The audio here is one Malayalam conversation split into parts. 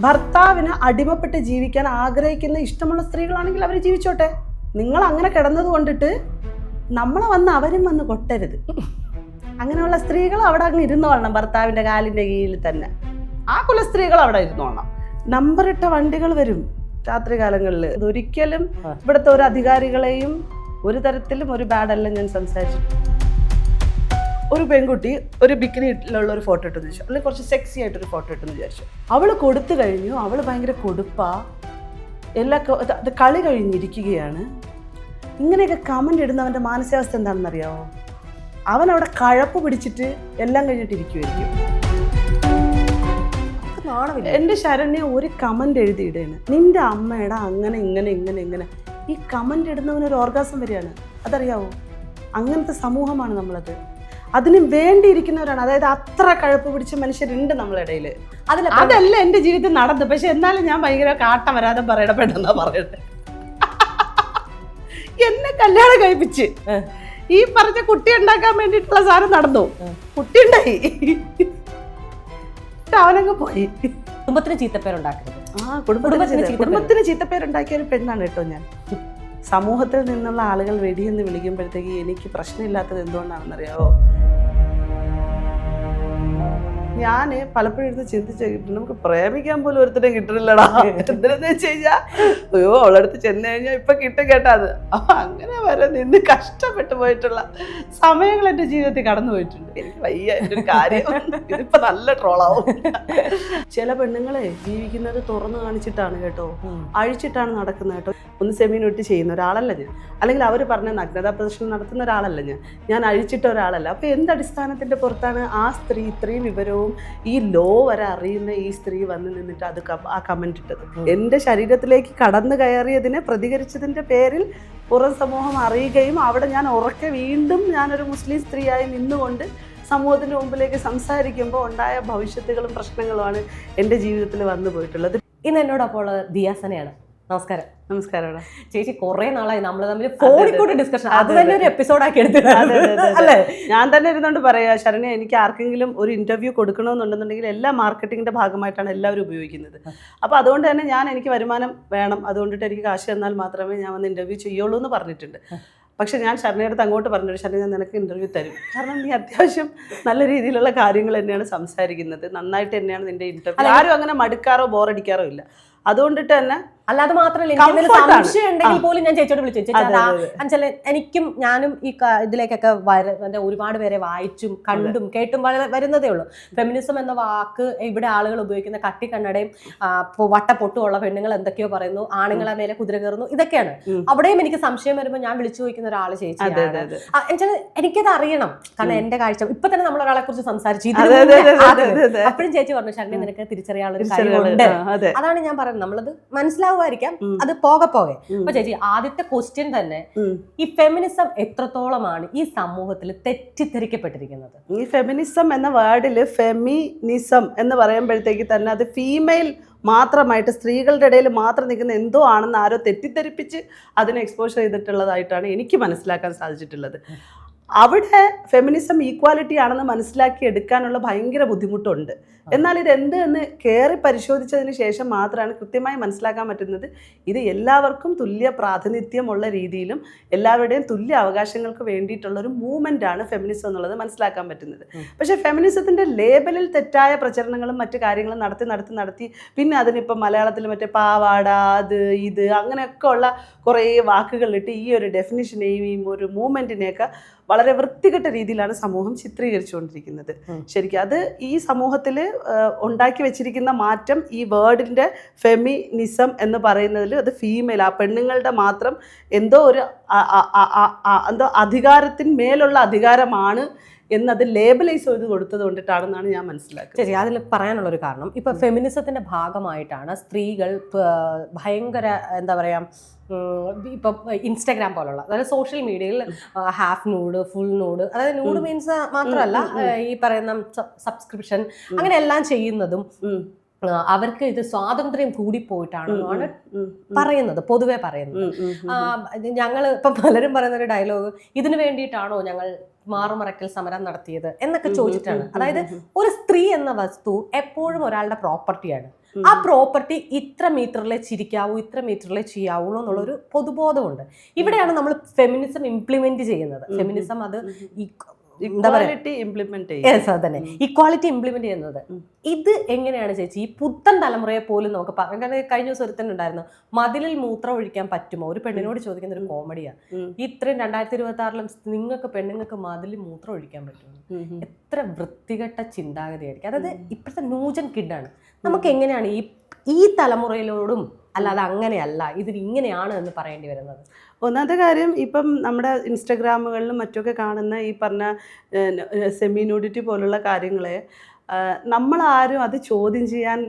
ഭർത്താവിന് അടിമപ്പെട്ട് ജീവിക്കാൻ ആഗ്രഹിക്കുന്ന ഇഷ്ടമുള്ള സ്ത്രീകളാണെങ്കിൽ അവർ ജീവിച്ചോട്ടെ. നിങ്ങൾ അങ്ങനെ കിടന്നത് കൊണ്ടിട്ട് നമ്മളെ വന്ന് അവരും വന്ന് കൊട്ടരുത്. അങ്ങനെയുള്ള സ്ത്രീകൾ അവിടെ അങ്ങ് ഇരുന്നോളണം, ഭർത്താവിൻ്റെ കാലിൻ്റെ കീഴിൽ തന്നെ. ആ കുല സ്ത്രീകൾ അവിടെ ഇരുന്നോളണം. നമ്പറിട്ട വണ്ടികൾ വരും രാത്രി കാലങ്ങളിൽ. ഒരിക്കലും ഇവിടുത്തെ ഒരു അധികാരികളെയും ഒരു തരത്തിലും ഒരു ബാഡല്ല ഞാൻ സംസാരിച്ചു. ഒരു പെൺകുട്ടി ഒരു ബിക്കിനിയിലുള്ള ഒരു ഫോട്ടോ ഇട്ടെന്ന് വിചാരിച്ചു, അല്ലെങ്കിൽ കുറച്ച് സെക്സി ആയിട്ടൊരു ഫോട്ടോ ഇട്ടെന്ന് വിചാരിച്ചു. അവൾ കൊടുത്തു കഴിഞ്ഞു, അവൾ ഭയങ്കര കൊടുപ്പാ, അത് കളി കഴിഞ്ഞിരിക്കുകയാണ്. ഇങ്ങനെയൊക്കെ കമൻ്റ് ഇടുന്നവൻ്റെ മാനസികാവസ്ഥ എന്താണെന്നറിയാമോ? അവൻ അവിടെ കഴപ്പ് പിടിച്ചിട്ട് എല്ലാം കഴിഞ്ഞിട്ടിരിക്കുമായിരിക്കും. എൻ്റെ ശരണ്യ ഒരു കമൻ്റ് എഴുതിയിടേണ്, നിൻ്റെ അമ്മയുടെ അങ്ങനെ ഇങ്ങനെ ഇങ്ങനെ ഇങ്ങനെ. ഈ കമൻ്റ് ഇടുന്നവനൊരു ഓർഗാസം വരികയാണ്. അതറിയാവോ? അങ്ങനത്തെ സമൂഹമാണ് നമ്മളത്. അതിന് വേണ്ടിയിരിക്കുന്നവരാണ്. അതായത് അത്ര കഴപ്പ് പിടിച്ച മനുഷ്യരുണ്ട് നമ്മളെ ഇടയിൽ. അതല്ല എൻ്റെ ജീവിതത്തിൽ നടന്നത്. പക്ഷെ എന്നാലും ഞാൻ ഭയങ്കര കാട്ടം വരാതെ പറയണമെന്നാ പറയട്ടെ. എന്നെ കല്യാണം കഴിപ്പിച്ച് ഈ പറഞ്ഞ കുട്ടി ഉണ്ടാക്കാൻ വേണ്ടിയിട്ടുള്ള സാധനം നടന്നു. കുട്ടി ഉണ്ടായി, അവനങ്ങ് പോയി. കുടുംബത്തിന് ചീത്തപ്പേരുണ്ടാക്കരുത്. കുടുംബത്തിന് ചീത്തപ്പേരുണ്ടാക്കിയ ഒരു പെണ്ണാണ് കേട്ടോ ഞാൻ. സമൂഹത്തിൽ നിന്നുള്ള ആളുകൾ വെടിയെന്ന് വിളിക്കുമ്പോഴത്തേക്ക് എനിക്ക് പ്രശ്നമില്ലാത്തത് എന്തുകൊണ്ടാണെന്നറിയാവോ? ഞാൻ പലപ്പോഴും ഇരുന്ന് ചിന്തിച്ചു, നമുക്ക് പ്രേമിക്കാൻ പോലും ഒരുത്തരം കിട്ടുന്നില്ലടാ. എന്തിനെന്ന് വെച്ച് കഴിഞ്ഞാൽ, അയ്യോ അവളടുത്ത് ചെന്ന് കഴിഞ്ഞാൽ ഇപ്പൊ കിട്ടും കേട്ടാ. അത് അങ്ങനെ വരെ നിന്ന് കഷ്ടപ്പെട്ടു പോയിട്ടുള്ള സമയങ്ങൾ എൻ്റെ ജീവിതത്തിൽ കടന്നു പോയിട്ടുണ്ട്. എനിക്ക് വയ്യ എൻ്റെ ഒരു കാര്യം. ഇതിപ്പോ നല്ല ട്രോളാവും. ചില പെണ്ണുങ്ങളെ ജീവിക്കുന്നത് തുറന്നു കാണിച്ചിട്ടാണ് കേട്ടോ, അഴിച്ചിട്ടാണ് നടക്കുന്നത് കേട്ടോ. ഒന്ന് സെമീനൊട്ട് ചെയ്യുന്ന ഒരാളല്ല ഞാൻ, അല്ലെങ്കിൽ അവർ പറഞ്ഞ നഗ്നതാ പ്രദർശനം നടത്തുന്ന ഒരാളല്ല ഞാൻ അഴിച്ചിട്ട ഒരാളല്ല. അപ്പൊ എന്തടിസ്ഥാനത്തിന്റെ പുറത്താണ് ആ സ്ത്രീ ഇത്രയും വിവരവും ഈ ലോ വരെ അറിയുന്ന ഈ സ്ത്രീ വന്ന് നിന്നിട്ട് അത് ആ കമന്റ് ഇട്ടത്? എൻ്റെ ശരീരത്തിലേക്ക് കടന്നു കയറിയതിനെ പ്രതികരിച്ചതിൻ്റെ പേരിൽ പുറം സമൂഹം അറിയുകയും അവിടെ ഞാൻ ഉറക്കെ വീണ്ടും ഞാനൊരു മുസ്ലിം സ്ത്രീയായി നിന്നുകൊണ്ട് സമൂഹത്തിൻ്റെ മുമ്പിലേക്ക് സംസാരിക്കുമ്പോൾ ഉണ്ടായ ഭവിഷ്യത്തുകളും പ്രശ്നങ്ങളുമാണ് എൻ്റെ ജീവിതത്തിൽ വന്നു പോയിട്ടുള്ളത്. ഇന്ന് എന്നോടൊപ്പം ദിയാസനയാണ്. നമസ്കാരം. നമസ്കാരം ചേച്ചി. കുറെ നാളായി നമ്മൾ തമ്മിൽ ഫോണിൽ കൂടി ഡിസ്കഷൻ, അത് തന്നെ ഒരു എപ്പിസോഡാക്കി എടുത്തിട്ട്. ഞാൻ തന്നെ ഇരുന്നോണ്ട് പറയാ, ശരണ്യ എനിക്ക് ആർക്കെങ്കിലും ഒരു ഇന്റർവ്യൂ കൊടുക്കണമെന്നുണ്ടെന്നുണ്ടെങ്കിൽ എല്ലാ മാർക്കറ്റിങ്ങിന്റെ ഭാഗമായിട്ടാണ് എല്ലാവരും ഉപയോഗിക്കുന്നത്. അപ്പോൾ അതുകൊണ്ട് തന്നെ എനിക്ക് വരുമാനം വേണം, അതുകൊണ്ടിട്ട് എനിക്ക് കാശ് തന്നാൽ മാത്രമേ ഞാൻ വന്ന് ഇന്റർവ്യൂ ചെയ്യുള്ളൂ എന്ന് പറഞ്ഞിട്ടുണ്ട്. പക്ഷെ ഞാൻ ശരണ്യയുടെ അടുത്ത് അങ്ങോട്ട് പറഞ്ഞിട്ട്, ശരണ്യ ഞാൻ നിനക്ക് ഇന്റർവ്യൂ തരും, കാരണം നീ അത്യാവശ്യം നല്ല രീതിയിലുള്ള കാര്യങ്ങൾ തന്നെയാണ് സംസാരിക്കുന്നത്, നന്നായിട്ട് തന്നെയാണ് നിന്റെ ഇന്റർവ്യൂ. ആരും അങ്ങനെ മടുക്കാറോ ബോറടിക്കാറോ ഇല്ല. അതുകൊണ്ടിട്ട് തന്നെ അല്ലാതെ മാത്രമല്ല, എനിക്ക് സംശയം ഉണ്ടെങ്കിൽ പോലും ഞാൻ ചേച്ചിയോട് വിളിച്ചു. ചേച്ചി എനിക്കും ഞാനും ഈ ഇതിലേക്കൊക്കെ ഒരുപാട് പേരെ വായിച്ചും കണ്ടും കേട്ടും വരുന്നതേ ഉള്ളൂ. ഫെമിനിസം എന്ന വാക്ക് ഇവിടെ ആളുകൾ ഉപയോഗിക്കുന്ന കട്ടിക്കണ്ണടയും വട്ടപ്പൊട്ടുമുള്ള പെണ്ണുങ്ങൾ എന്തൊക്കെയോ പറയുന്നു, ആണുങ്ങളെ മേലെ കുതിര കയറുന്നു, ഇതൊക്കെയാണ്. അവിടെയും എനിക്ക് സംശയം വരുമ്പോൾ ഞാൻ വിളിച്ചു ചോദിക്കുന്ന ഒരാൾ ചേച്ചി. എനിക്കത് അറിയണം, കാരണം എന്റെ കാഴ്ച ഇപ്പൊ തന്നെ നമ്മൾ ഒരാളെ കുറിച്ച് സംസാരിച്ചു. അപ്പോഴും ചേച്ചി പറഞ്ഞു, ശരണ്യ നിനക്ക് തിരിച്ചറിയാനുള്ള ഒരു കാര്യമുണ്ട്. അതാണ് ഞാൻ പറയുന്നത്, നമ്മളത് മനസ്സിലാവും, അത് പോകെ. അപ്പൊ ചേച്ചി, ആദ്യത്തെ ക്വസ്റ്റ്യൻ തന്നെ, ഈ ഫെമിനിസം എത്രത്തോളമാണ് ഈ സമൂഹത്തിൽ തെറ്റിദ്ധരിക്കപ്പെട്ടിരിക്കുന്നത്? ഈ ഫെമിനിസം എന്ന വേർഡിൽ ഫെമിനിസം എന്ന് പറയുമ്പോഴത്തേക്ക് തന്നെ അത് ഫീമെയിൽ മാത്രമായിട്ട്, സ്ത്രീകളുടെ ഇടയിൽ മാത്രം നിൽക്കുന്ന എന്തോ ആണെന്ന് ആരോ തെറ്റിദ്ധരിപ്പിച്ച് അതിനെ എക്സ്പോഷർ ചെയ്തിട്ടുള്ളതായിട്ടാണ് എനിക്ക് മനസ്സിലാക്കാൻ സാധിച്ചിട്ടുള്ളത്. അവിടെ ഫെമിനിസം ഈക്വാലിറ്റി ആണെന്ന് മനസ്സിലാക്കി എടുക്കാനുള്ള ഭയങ്കര ബുദ്ധിമുട്ടുണ്ട്. എന്നാൽ ഇതെന്ത് എന്ന് കയറി പരിശോധിച്ചതിന് ശേഷം മാത്രമാണ് കൃത്യമായി മനസ്സിലാക്കാൻ പറ്റുന്നത്. ഇത് എല്ലാവർക്കും തുല്യ പ്രാതിനിധ്യമുള്ള രീതിയിലും എല്ലാവരുടെയും തുല്യ അവകാശങ്ങൾക്ക് വേണ്ടിയിട്ടുള്ള ഒരു മൂവ്മെൻ്റാണ് ഫെമിനിസം എന്നുള്ളത് മനസ്സിലാക്കാൻ പറ്റുന്നത്. പക്ഷേ ഫെമിനിസത്തിൻ്റെ ലേബലിൽ തെറ്റായ പ്രചരണങ്ങളും മറ്റു കാര്യങ്ങളും നടത്തി പിന്നെ അതിനിപ്പം മലയാളത്തിൽ മറ്റേ പാവാട, അത് ഇത് അങ്ങനെയൊക്കെ ഉള്ള കുറേ വാക്കുകളിട്ട് ഈ ഒരു ഡെഫിനിഷനെയും ഒരു മൂവ്മെൻറ്റിനെയൊക്കെ വളരെ വൃത്തികെട്ട രീതിയിലാണ് സമൂഹം ചിത്രീകരിച്ചുകൊണ്ടിരിക്കുന്നത്. ശരിക്കും അത് ഈ സമൂഹത്തിൽ ഉണ്ടാക്കി വെച്ചിരിക്കുന്ന മാറ്റം, ഈ വേർഡിൻ്റെ ഫെമിനിസം എന്ന് പറയുന്നതിൽ അത് ഫീമെയിൽ, ആ പെണ്ണുങ്ങളുടെ മാത്രം എന്തോ ഒരു അധികാരത്തിന്മേലുള്ള അധികാരമാണ് എന്നത് ലേബലൈസ് ചെയ്ത് കൊടുത്തത് കൊണ്ടിട്ടാണെന്നാണ് ഞാൻ മനസ്സിലാക്കുന്നത്. ശരി, അതിൽ പറയാനുള്ളൊരു കാരണം, ഇപ്പൊ ഫെമിനിസത്തിന്റെ ഭാഗമായിട്ടാണ് സ്ത്രീകൾ ഭയങ്കര എന്താ പറയാ, ഇപ്പം ഇൻസ്റ്റാഗ്രാം പോലുള്ള, അതായത് സോഷ്യൽ മീഡിയയിൽ ഹാഫ് നൂഡ്, ഫുൾ നൂഡ്, അതായത് നൂഡ് മീൻസ് മാത്രമല്ല ഈ പറയുന്ന സബ്സ്ക്രിപ്ഷൻ അങ്ങനെ എല്ലാം ചെയ്യുന്നതും അവർക്ക് ഇത് സ്വാതന്ത്ര്യം കൂടിപ്പോയിട്ടാണെന്നാണ് പറയുന്നത്, പൊതുവെ പറയുന്നത്. ഞങ്ങള് ഇപ്പം പലരും പറയുന്ന ഒരു ഡയലോഗ്, ഇതിനു വേണ്ടിയിട്ടാണോ ഞങ്ങൾ മാറുമറക്കൽ സമരം നടത്തിയത് എന്നൊക്കെ ചോദിച്ചിട്ടാണ്. അതായത് ഒരു സ്ത്രീ എന്ന വസ്തു എപ്പോഴും ഒരാളുടെ പ്രോപ്പർട്ടിയാണ്. ആ പ്രോപ്പർട്ടി ഇത്ര മീറ്ററിലെ ചിരിക്കാവൂ, ഇത്ര മീറ്ററിലെ ചെയ്യാവുള്ളൂ എന്നുള്ളൊരു പൊതുബോധമുണ്ട്. ഇവിടെയാണ് നമ്മൾ ഫെമിനിസം ഇംപ്ലിമെന്റ് ചെയ്യുന്നത്. ഫെമിനിസം അത് ഇക്വാലിറ്റി ഇംപ്ലിമെന്റ് ചെയ്യുന്നത്. ഇത് എങ്ങനെയാണ് ചേച്ചി ഈ പുത്തൻ തലമുറയെ പോലും നമുക്ക് കഴിഞ്ഞ ദിവസം ഒരുത്തനുണ്ടായിരുന്നു, മതിലിൽ മൂത്രം ഒഴിക്കാൻ പറ്റുമോ, ഒരു പെണ്ണിനോട് ചോദിക്കുന്ന ഒരു കോമഡിയാണ്. ഇത്രയും 2026 നിങ്ങൾക്ക് പെണ്ണുങ്ങൾക്ക് മതിലിൽ മൂത്രം ഒഴിക്കാൻ പറ്റുമോ? എത്ര വൃത്തികെട്ട ചിന്താഗതിയായിരിക്കും. അതായത് ഇപ്പോഴത്തെ ന്യൂജൻ കിഡാണ്. നമുക്ക് എങ്ങനെയാണ് ഈ തലമുറയിലോടും അല്ലാതെ അങ്ങനെയല്ല, ഇതിൽ ഇങ്ങനെയാണ് എന്ന് പറയേണ്ടി വരുന്നത്? ഒന്നാമത്തെ കാര്യം, ഇപ്പം നമ്മുടെ ഇൻസ്റ്റഗ്രാമുകളിലും മറ്റൊക്കെ കാണുന്ന ഈ പറഞ്ഞ സെമി ന്യൂഡിറ്റി പോലുള്ള കാര്യങ്ങളെ നമ്മളാരും അത് ചോദ്യം ചെയ്യാൻ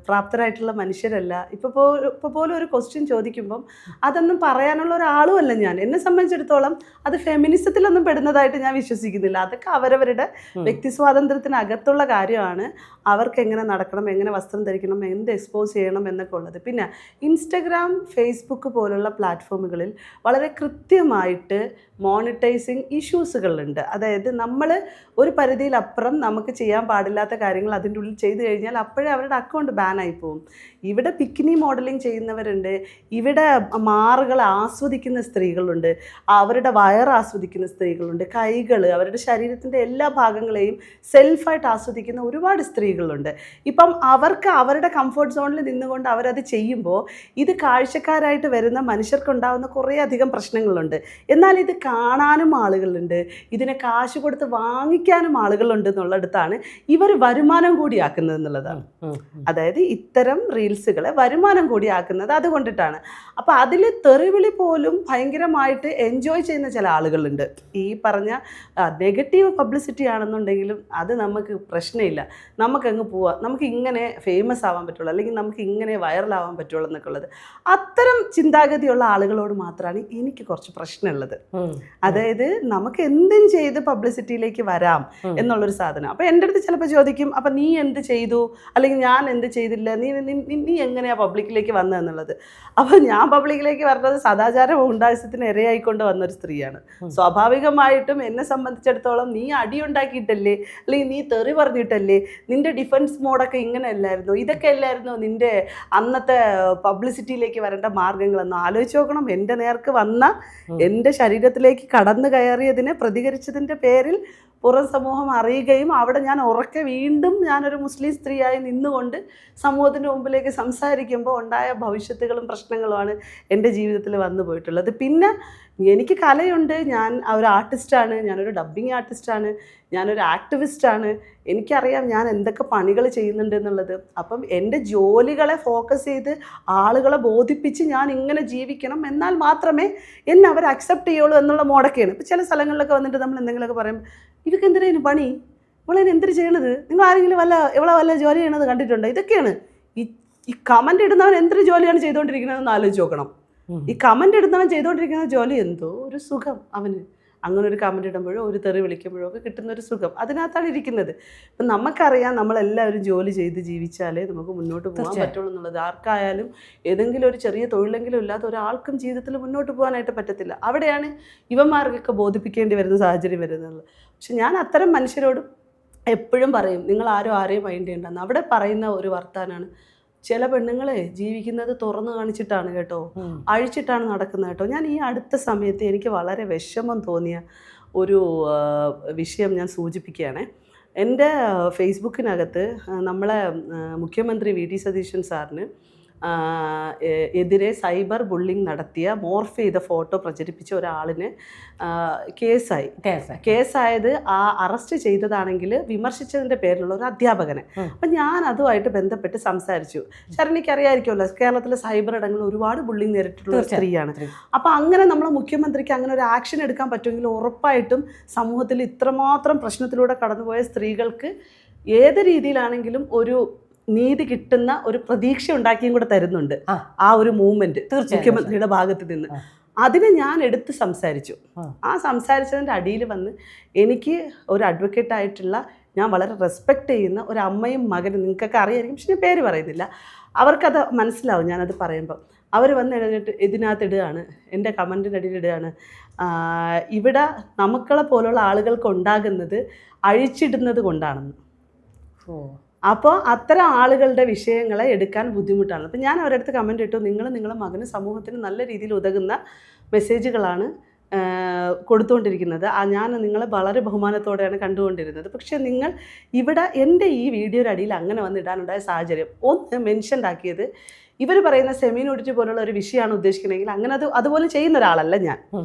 പ്രാപ്തരായിട്ടുള്ള മനുഷ്യരല്ല. ഇപ്പോൾ പോലും ഒരു ക്വസ്റ്റ്യൻ ചോദിക്കുമ്പം അതൊന്നും പറയാനുള്ള ഒരാളുമല്ല ഞാൻ. എന്നെ സംബന്ധിച്ചിടത്തോളം അത് ഫെമിനിസത്തിലൊന്നും പെടുന്നതായിട്ട് ഞാൻ വിശ്വസിക്കുന്നില്ല. അതൊക്കെ അവരവരുടെ വ്യക്തി സ്വാതന്ത്ര്യത്തിനകത്തുള്ള കാര്യമാണ്. അവർക്ക് എങ്ങനെ നടക്കണം, എങ്ങനെ വസ്ത്രം ധരിക്കണം, എന്ത് എക്സ്പോസ് ചെയ്യണം എന്നൊക്കെ ഉള്ളത്. പിന്നെ ഇൻസ്റ്റഗ്രാം, ഫേസ്ബുക്ക് പോലുള്ള പ്ലാറ്റ്ഫോമുകളിൽ വളരെ കൃത്യമായിട്ട് മോണിറ്റൈസിങ് ഇഷ്യൂസുകളുണ്ട്. അതായത് നമ്മൾ ഒരു പരിധിയിലപ്പുറം നമുക്ക് ചെയ്യാൻ പാടില്ലാത്ത കാര്യങ്ങൾ അതിൻ്റെ ഉള്ളിൽ ചെയ്തു കഴിഞ്ഞാൽ അപ്പോഴേ അവരുടെ അക്കൗണ്ട് ബാനായി പോകും. ഇവിടെ ബിക്കിനി മോഡലിംഗ് ചെയ്യുന്നവരുണ്ട്, ഇവിടെ മാറുകൾ ആസ്വദിക്കുന്ന സ്ത്രീകളുണ്ട്, അവരുടെ വയറ് ആസ്വദിക്കുന്ന സ്ത്രീകളുണ്ട്, കൈകൾ, അവരുടെ ശരീരത്തിൻ്റെ എല്ലാ ഭാഗങ്ങളെയും സെൽഫായിട്ട് ആസ്വദിക്കുന്ന ഒരുപാട് സ്ത്രീകളുണ്ട്. ഇപ്പം അവർക്ക് അവരുടെ കംഫർട്ട് സോണിൽ നിന്നുകൊണ്ട് അവരത് ചെയ്യുമ്പോൾ ഇത് കാഴ്ചക്കാരായിട്ട് വരുന്ന മനുഷ്യർക്കുണ്ടാകുന്ന കുറേയധികം പ്രശ്നങ്ങളുണ്ട്. എന്നാൽ ഇത് കാണാനും ആളുകളുണ്ട്, ഇതിനെ കാശ് കൊടുത്ത് വാങ്ങിക്കാനും ആളുകളുണ്ട് എന്നുള്ളിടത്താണ് ഇവർ വരുമാനം കൂടിയാക്കുന്നത് എന്നുള്ളതാണ്. അതായത് ഇത്തരം റീൽസുകളെ വരുമാനം കൂടിയാക്കുന്നത് അതുകൊണ്ടിട്ടാണ്. അപ്പോൾ അതിൽ തെറിവിളി പോലും ഭയങ്കരമായിട്ട് എൻജോയ് ചെയ്യുന്ന ചില ആളുകളുണ്ട്. ഈ പറഞ്ഞ നെഗറ്റീവ് പബ്ലിസിറ്റി ആണെന്നുണ്ടെങ്കിലും അത് നമുക്ക് പ്രശ്നമില്ല, നമുക്കങ്ങ് പോവാം, നമുക്ക് ഇങ്ങനെ ഫേമസ് ആവാൻ പറ്റുള്ളൂ, അല്ലെങ്കിൽ നമുക്ക് ഇങ്ങനെ വൈറലാവാൻ പറ്റുള്ളൂ എന്നൊക്കെ ഉള്ളത്. അത്തരം ചിന്താഗതിയുള്ള ആളുകളോട് മാത്രമാണ് എനിക്ക് കുറച്ച് പ്രശ്നമുള്ളത്. അതായത് നമുക്ക് എന്തും ചെയ്ത് പബ്ലിസിറ്റിയിലേക്ക് വരാം എന്നുള്ളൊരു സാധനം. അപ്പോൾ എൻ്റെ അടുത്ത് ചിലപ്പോൾ ചോദിക്കും, അപ്പം നീ എന്ത് ചെയ്തു, അല്ലെങ്കിൽ ഞാൻ എന്ത് ചെയ്തില്ല, നീ എങ്ങനെയാണ് പബ്ലിക്കിലേക്ക് വന്നതെന്നുള്ളത്. അപ്പോൾ ഞാൻ പബ്ലിക്കിലേക്ക് വരുന്നത് സദാചാര ഗുണ്ടായുസത്തിന് ഇരയായിക്കൊണ്ട് വന്നൊരു സ്ത്രീയാണ്. സ്വാഭാവികമായിട്ടും എന്നെ സംബന്ധിച്ചിടത്തോളം നീ അടിയുണ്ടാക്കിയിട്ടല്ലേ, അല്ലെങ്കിൽ നീ തെറി പറഞ്ഞിട്ടല്ലേ, നിൻ്റെ ഡിഫൻസ് മോഡൊക്കെ ഇങ്ങനെ അല്ലായിരുന്നു, ഇതൊക്കെ അല്ലായിരുന്നു നിൻ്റെ അന്നത്തെ പബ്ലിസിറ്റിയിലേക്ക് വരേണ്ട മാർഗങ്ങളെന്ന് ആലോചിച്ച് നോക്കണം. എൻ്റെ നേർക്ക് വന്ന, എൻ്റെ ശരീരത്തിലേക്ക് കടന്നു കയറിയതിനെ പ്രതികരിച്ചതിൻ്റെ പേരിൽ പുറം സമൂഹം അറിയുകയും അവിടെ ഞാൻ ഉറക്കെ വീണ്ടും ഞാനൊരു മുസ്ലിം സ്ത്രീയായി നിന്നുകൊണ്ട് സമൂഹത്തിൻ്റെ മുമ്പിലേക്ക് സംസാരിക്കുമ്പോൾ ഉണ്ടായ ഭവിഷ്യത്തുകളും പ്രശ്നങ്ങളുമാണ് എൻ്റെ ജീവിതത്തിൽ വന്നു പോയിട്ടുള്ളത്. പിന്നെ എനിക്ക് കലയുണ്ട്, ഞാൻ ഒരു ആർട്ടിസ്റ്റാണ്, ഞാനൊരു ഡബ്ബിങ് ആർട്ടിസ്റ്റാണ്, ഞാനൊരു ആക്ടിവിസ്റ്റാണ്, എനിക്കറിയാം ഞാൻ എന്തൊക്കെ പണികൾ ചെയ്യുന്നുണ്ട് എന്നുള്ളത്. അപ്പം എൻ്റെ ജോലികളെ ഫോക്കസ് ചെയ്ത് ആളുകളെ ബോധിപ്പിച്ച് ഞാൻ ഇങ്ങനെ ജീവിക്കണം, എന്നാൽ മാത്രമേ എന്നെ അവർ അക്സെപ്റ്റ് ചെയ്യുള്ളൂ എന്നുള്ള മോഡൊക്കെയാണ്. ഇപ്പോൾ ചില സ്ഥലങ്ങളിലൊക്കെ വന്നിട്ട് നമ്മൾ എന്തെങ്കിലുമൊക്കെ പറയുമ്പോൾ ഇവർക്ക് എന്തിനാണ് പണി, ഇവളതിന് എന്തിനു ചെയ്യണത്, നിങ്ങൾ ആരെങ്കിലും ഇവളെ വല്ല ജോലി ചെയ്യണത് കണ്ടിട്ടുണ്ടോ? ഇതൊക്കെയാണ് ഈ കമൻ്റ് ഇടുന്നവൻ എന്തൊരു ജോലിയാണ് ചെയ്തുകൊണ്ടിരിക്കണമെന്ന് ആലോചിച്ച് നോക്കണം. ഈ കമൻ്റ് ഇടുന്നവൻ ചെയ്തുകൊണ്ടിരിക്കുന്ന ജോലി എന്തോ ഒരു സുഖം അവന്, അങ്ങനെ ഒരു കമൻ്റ് ഇടുമ്പോഴോ ഒരു തെറി വിളിക്കുമ്പോഴോ ഒക്കെ കിട്ടുന്നൊരു സുഖം അതിനകത്താണ് ഇരിക്കുന്നത്. ഇപ്പം നമുക്കറിയാം നമ്മളെല്ലാവരും ജോലി ചെയ്ത് ജീവിച്ചാലേ നമുക്ക് മുന്നോട്ട് പോകാൻ പറ്റുള്ളൂ എന്നുള്ളത്. ആർക്കായാലും ഏതെങ്കിലും ഒരു ചെറിയ തൊഴിലെങ്കിലും ഇല്ലാത്ത ഒരാൾക്കും ജീവിതത്തിൽ മുന്നോട്ട് പോകാനായിട്ട് പറ്റത്തില്ല. അവിടെയാണ് ഇവന്മാർക്കൊക്കെ ബോധിപ്പിക്കേണ്ടി വരുന്ന സാഹചര്യം വരുന്നത്. പക്ഷെ ഞാൻ അത്തരം മനുഷ്യരോട് എപ്പോഴും പറയും, നിങ്ങൾ ആരെയും മൈൻഡ് ചെയ്യണ്ടെന്ന്. അവിടെ പറയുന്ന ഒരു വർത്താനാണ്, ചില പെണ്ണുങ്ങളെ ജീവിക്കുന്നത് തുറന്നു കാണിച്ചിട്ടാണ് കേട്ടോ, അഴിച്ചിട്ടാണ് നടക്കുന്നത് കേട്ടോ. ഞാൻ ഈ അടുത്ത സമയത്ത് എനിക്ക് വളരെ വിഷമം തോന്നിയ ഒരു വിഷയം ഞാൻ സൂചിപ്പിക്കുകയാണ്. എൻ്റെ ഫേസ്ബുക്കിനകത്ത് നമ്മളെ മുഖ്യമന്ത്രി വി ഡി സതീശൻ സാറിന് എതിരെ സൈബർ ബുള്ളിങ് നടത്തിയ മോർഫ് ചെയ്ത ഫോട്ടോ പ്രചരിപ്പിച്ച ഒരാളിന് കേസായത് ആ അറസ്റ്റ് ചെയ്തതാണെങ്കിൽ വിമർശിച്ചതിൻ്റെ പേരിലുള്ള ഒരു അധ്യാപകനെ. അപ്പം ഞാൻ അതുമായിട്ട് ബന്ധപ്പെട്ട് സംസാരിച്ചു. ശരണിക്കറിയായിരിക്കുമല്ലോ, കേരളത്തിലെ സൈബർ ഇടങ്ങളിൽ ഒരുപാട് ബുള്ളിങ് നേരിട്ടുള്ള ഒരു സ്ത്രീയാണ്. അപ്പം അങ്ങനെ നമ്മളെ മുഖ്യമന്ത്രിക്ക് അങ്ങനെ ഒരു ആക്ഷൻ എടുക്കാൻ പറ്റുമെങ്കിൽ ഉറപ്പായിട്ടും സമൂഹത്തിൽ ഇത്രമാത്രം പ്രശ്നത്തിലൂടെ കടന്നുപോയ സ്ത്രീകൾക്ക് ഏത് രീതിയിലാണെങ്കിലും ഒരു നീതി കിട്ടുന്ന ഒരു പ്രതീക്ഷ ഉണ്ടാക്കിയും കൂടെ തരുന്നുണ്ട് ആ ഒരു മൂവ്മെന്റ് മുഖ്യമന്ത്രിയുടെ ഭാഗത്ത് നിന്ന്. അതിനെ ഞാൻ എടുത്ത് സംസാരിച്ചു. ആ സംസാരിച്ചതിൻ്റെ അടിയിൽ വന്ന് എനിക്ക് ഒരു അഡ്വക്കേറ്റ് ആയിട്ടുള്ള ഞാൻ വളരെ റെസ്പെക്റ്റ് ചെയ്യുന്ന ഒരു അമ്മയും മകനും, നിങ്ങൾക്കൊക്കെ അറിയായിരിക്കും പക്ഷെ ഞാൻ പേര് പറയുന്നില്ല, അവർക്കത് മനസ്സിലാവും ഞാനത് പറയുമ്പോൾ. അവർ വന്ന് എഴുതിയിട്ട് ഇതിനകത്ത് ഇടുകയാണ്, എൻ്റെ കമൻറ്റിൻ്റെ അടിയിൽ ഇടുകയാണ്, ഇവിടെ നമുക്കളെ പോലുള്ള ആളുകൾക്ക് ഉണ്ടാകുന്നത് അഴിച്ചിടുന്നത് കൊണ്ടാണെന്ന്. അപ്പോൾ അത്തരം ആളുകളുടെ വിഷയങ്ങളെ എടുക്കാൻ ബുദ്ധിമുട്ടാണ്. അപ്പോൾ ഞാൻ അവരുടെ അടുത്ത് കമൻറ്റ് ഇട്ടു, നിങ്ങളുടെ മകന് സമൂഹത്തിന് നല്ല രീതിയിൽ ഉതകുന്ന മെസ്സേജുകളാണ് കൊടുത്തുകൊണ്ടിരിക്കുന്നത്. ഞാൻ നിങ്ങളെ വളരെ ബഹുമാനത്തോടെയാണ് കണ്ടുകൊണ്ടിരുന്നത്. പക്ഷേ നിങ്ങൾ ഇവിടെ എൻ്റെ ഈ വീഡിയോയുടെ അടിയിൽ അങ്ങനെ വന്നിടാനുണ്ടായ സാഹചര്യം ഒന്ന് മെൻഷൻ ആക്കിയത്, ഇവർ പറയുന്ന സെമി ന്യൂഡിറ്റി പോലുള്ള ഒരു വിഷയമാണ് ഉദ്ദേശിക്കണമെങ്കിൽ അങ്ങനെ അതുപോലെ ചെയ്യുന്ന ഒരാളല്ല ഞാൻ.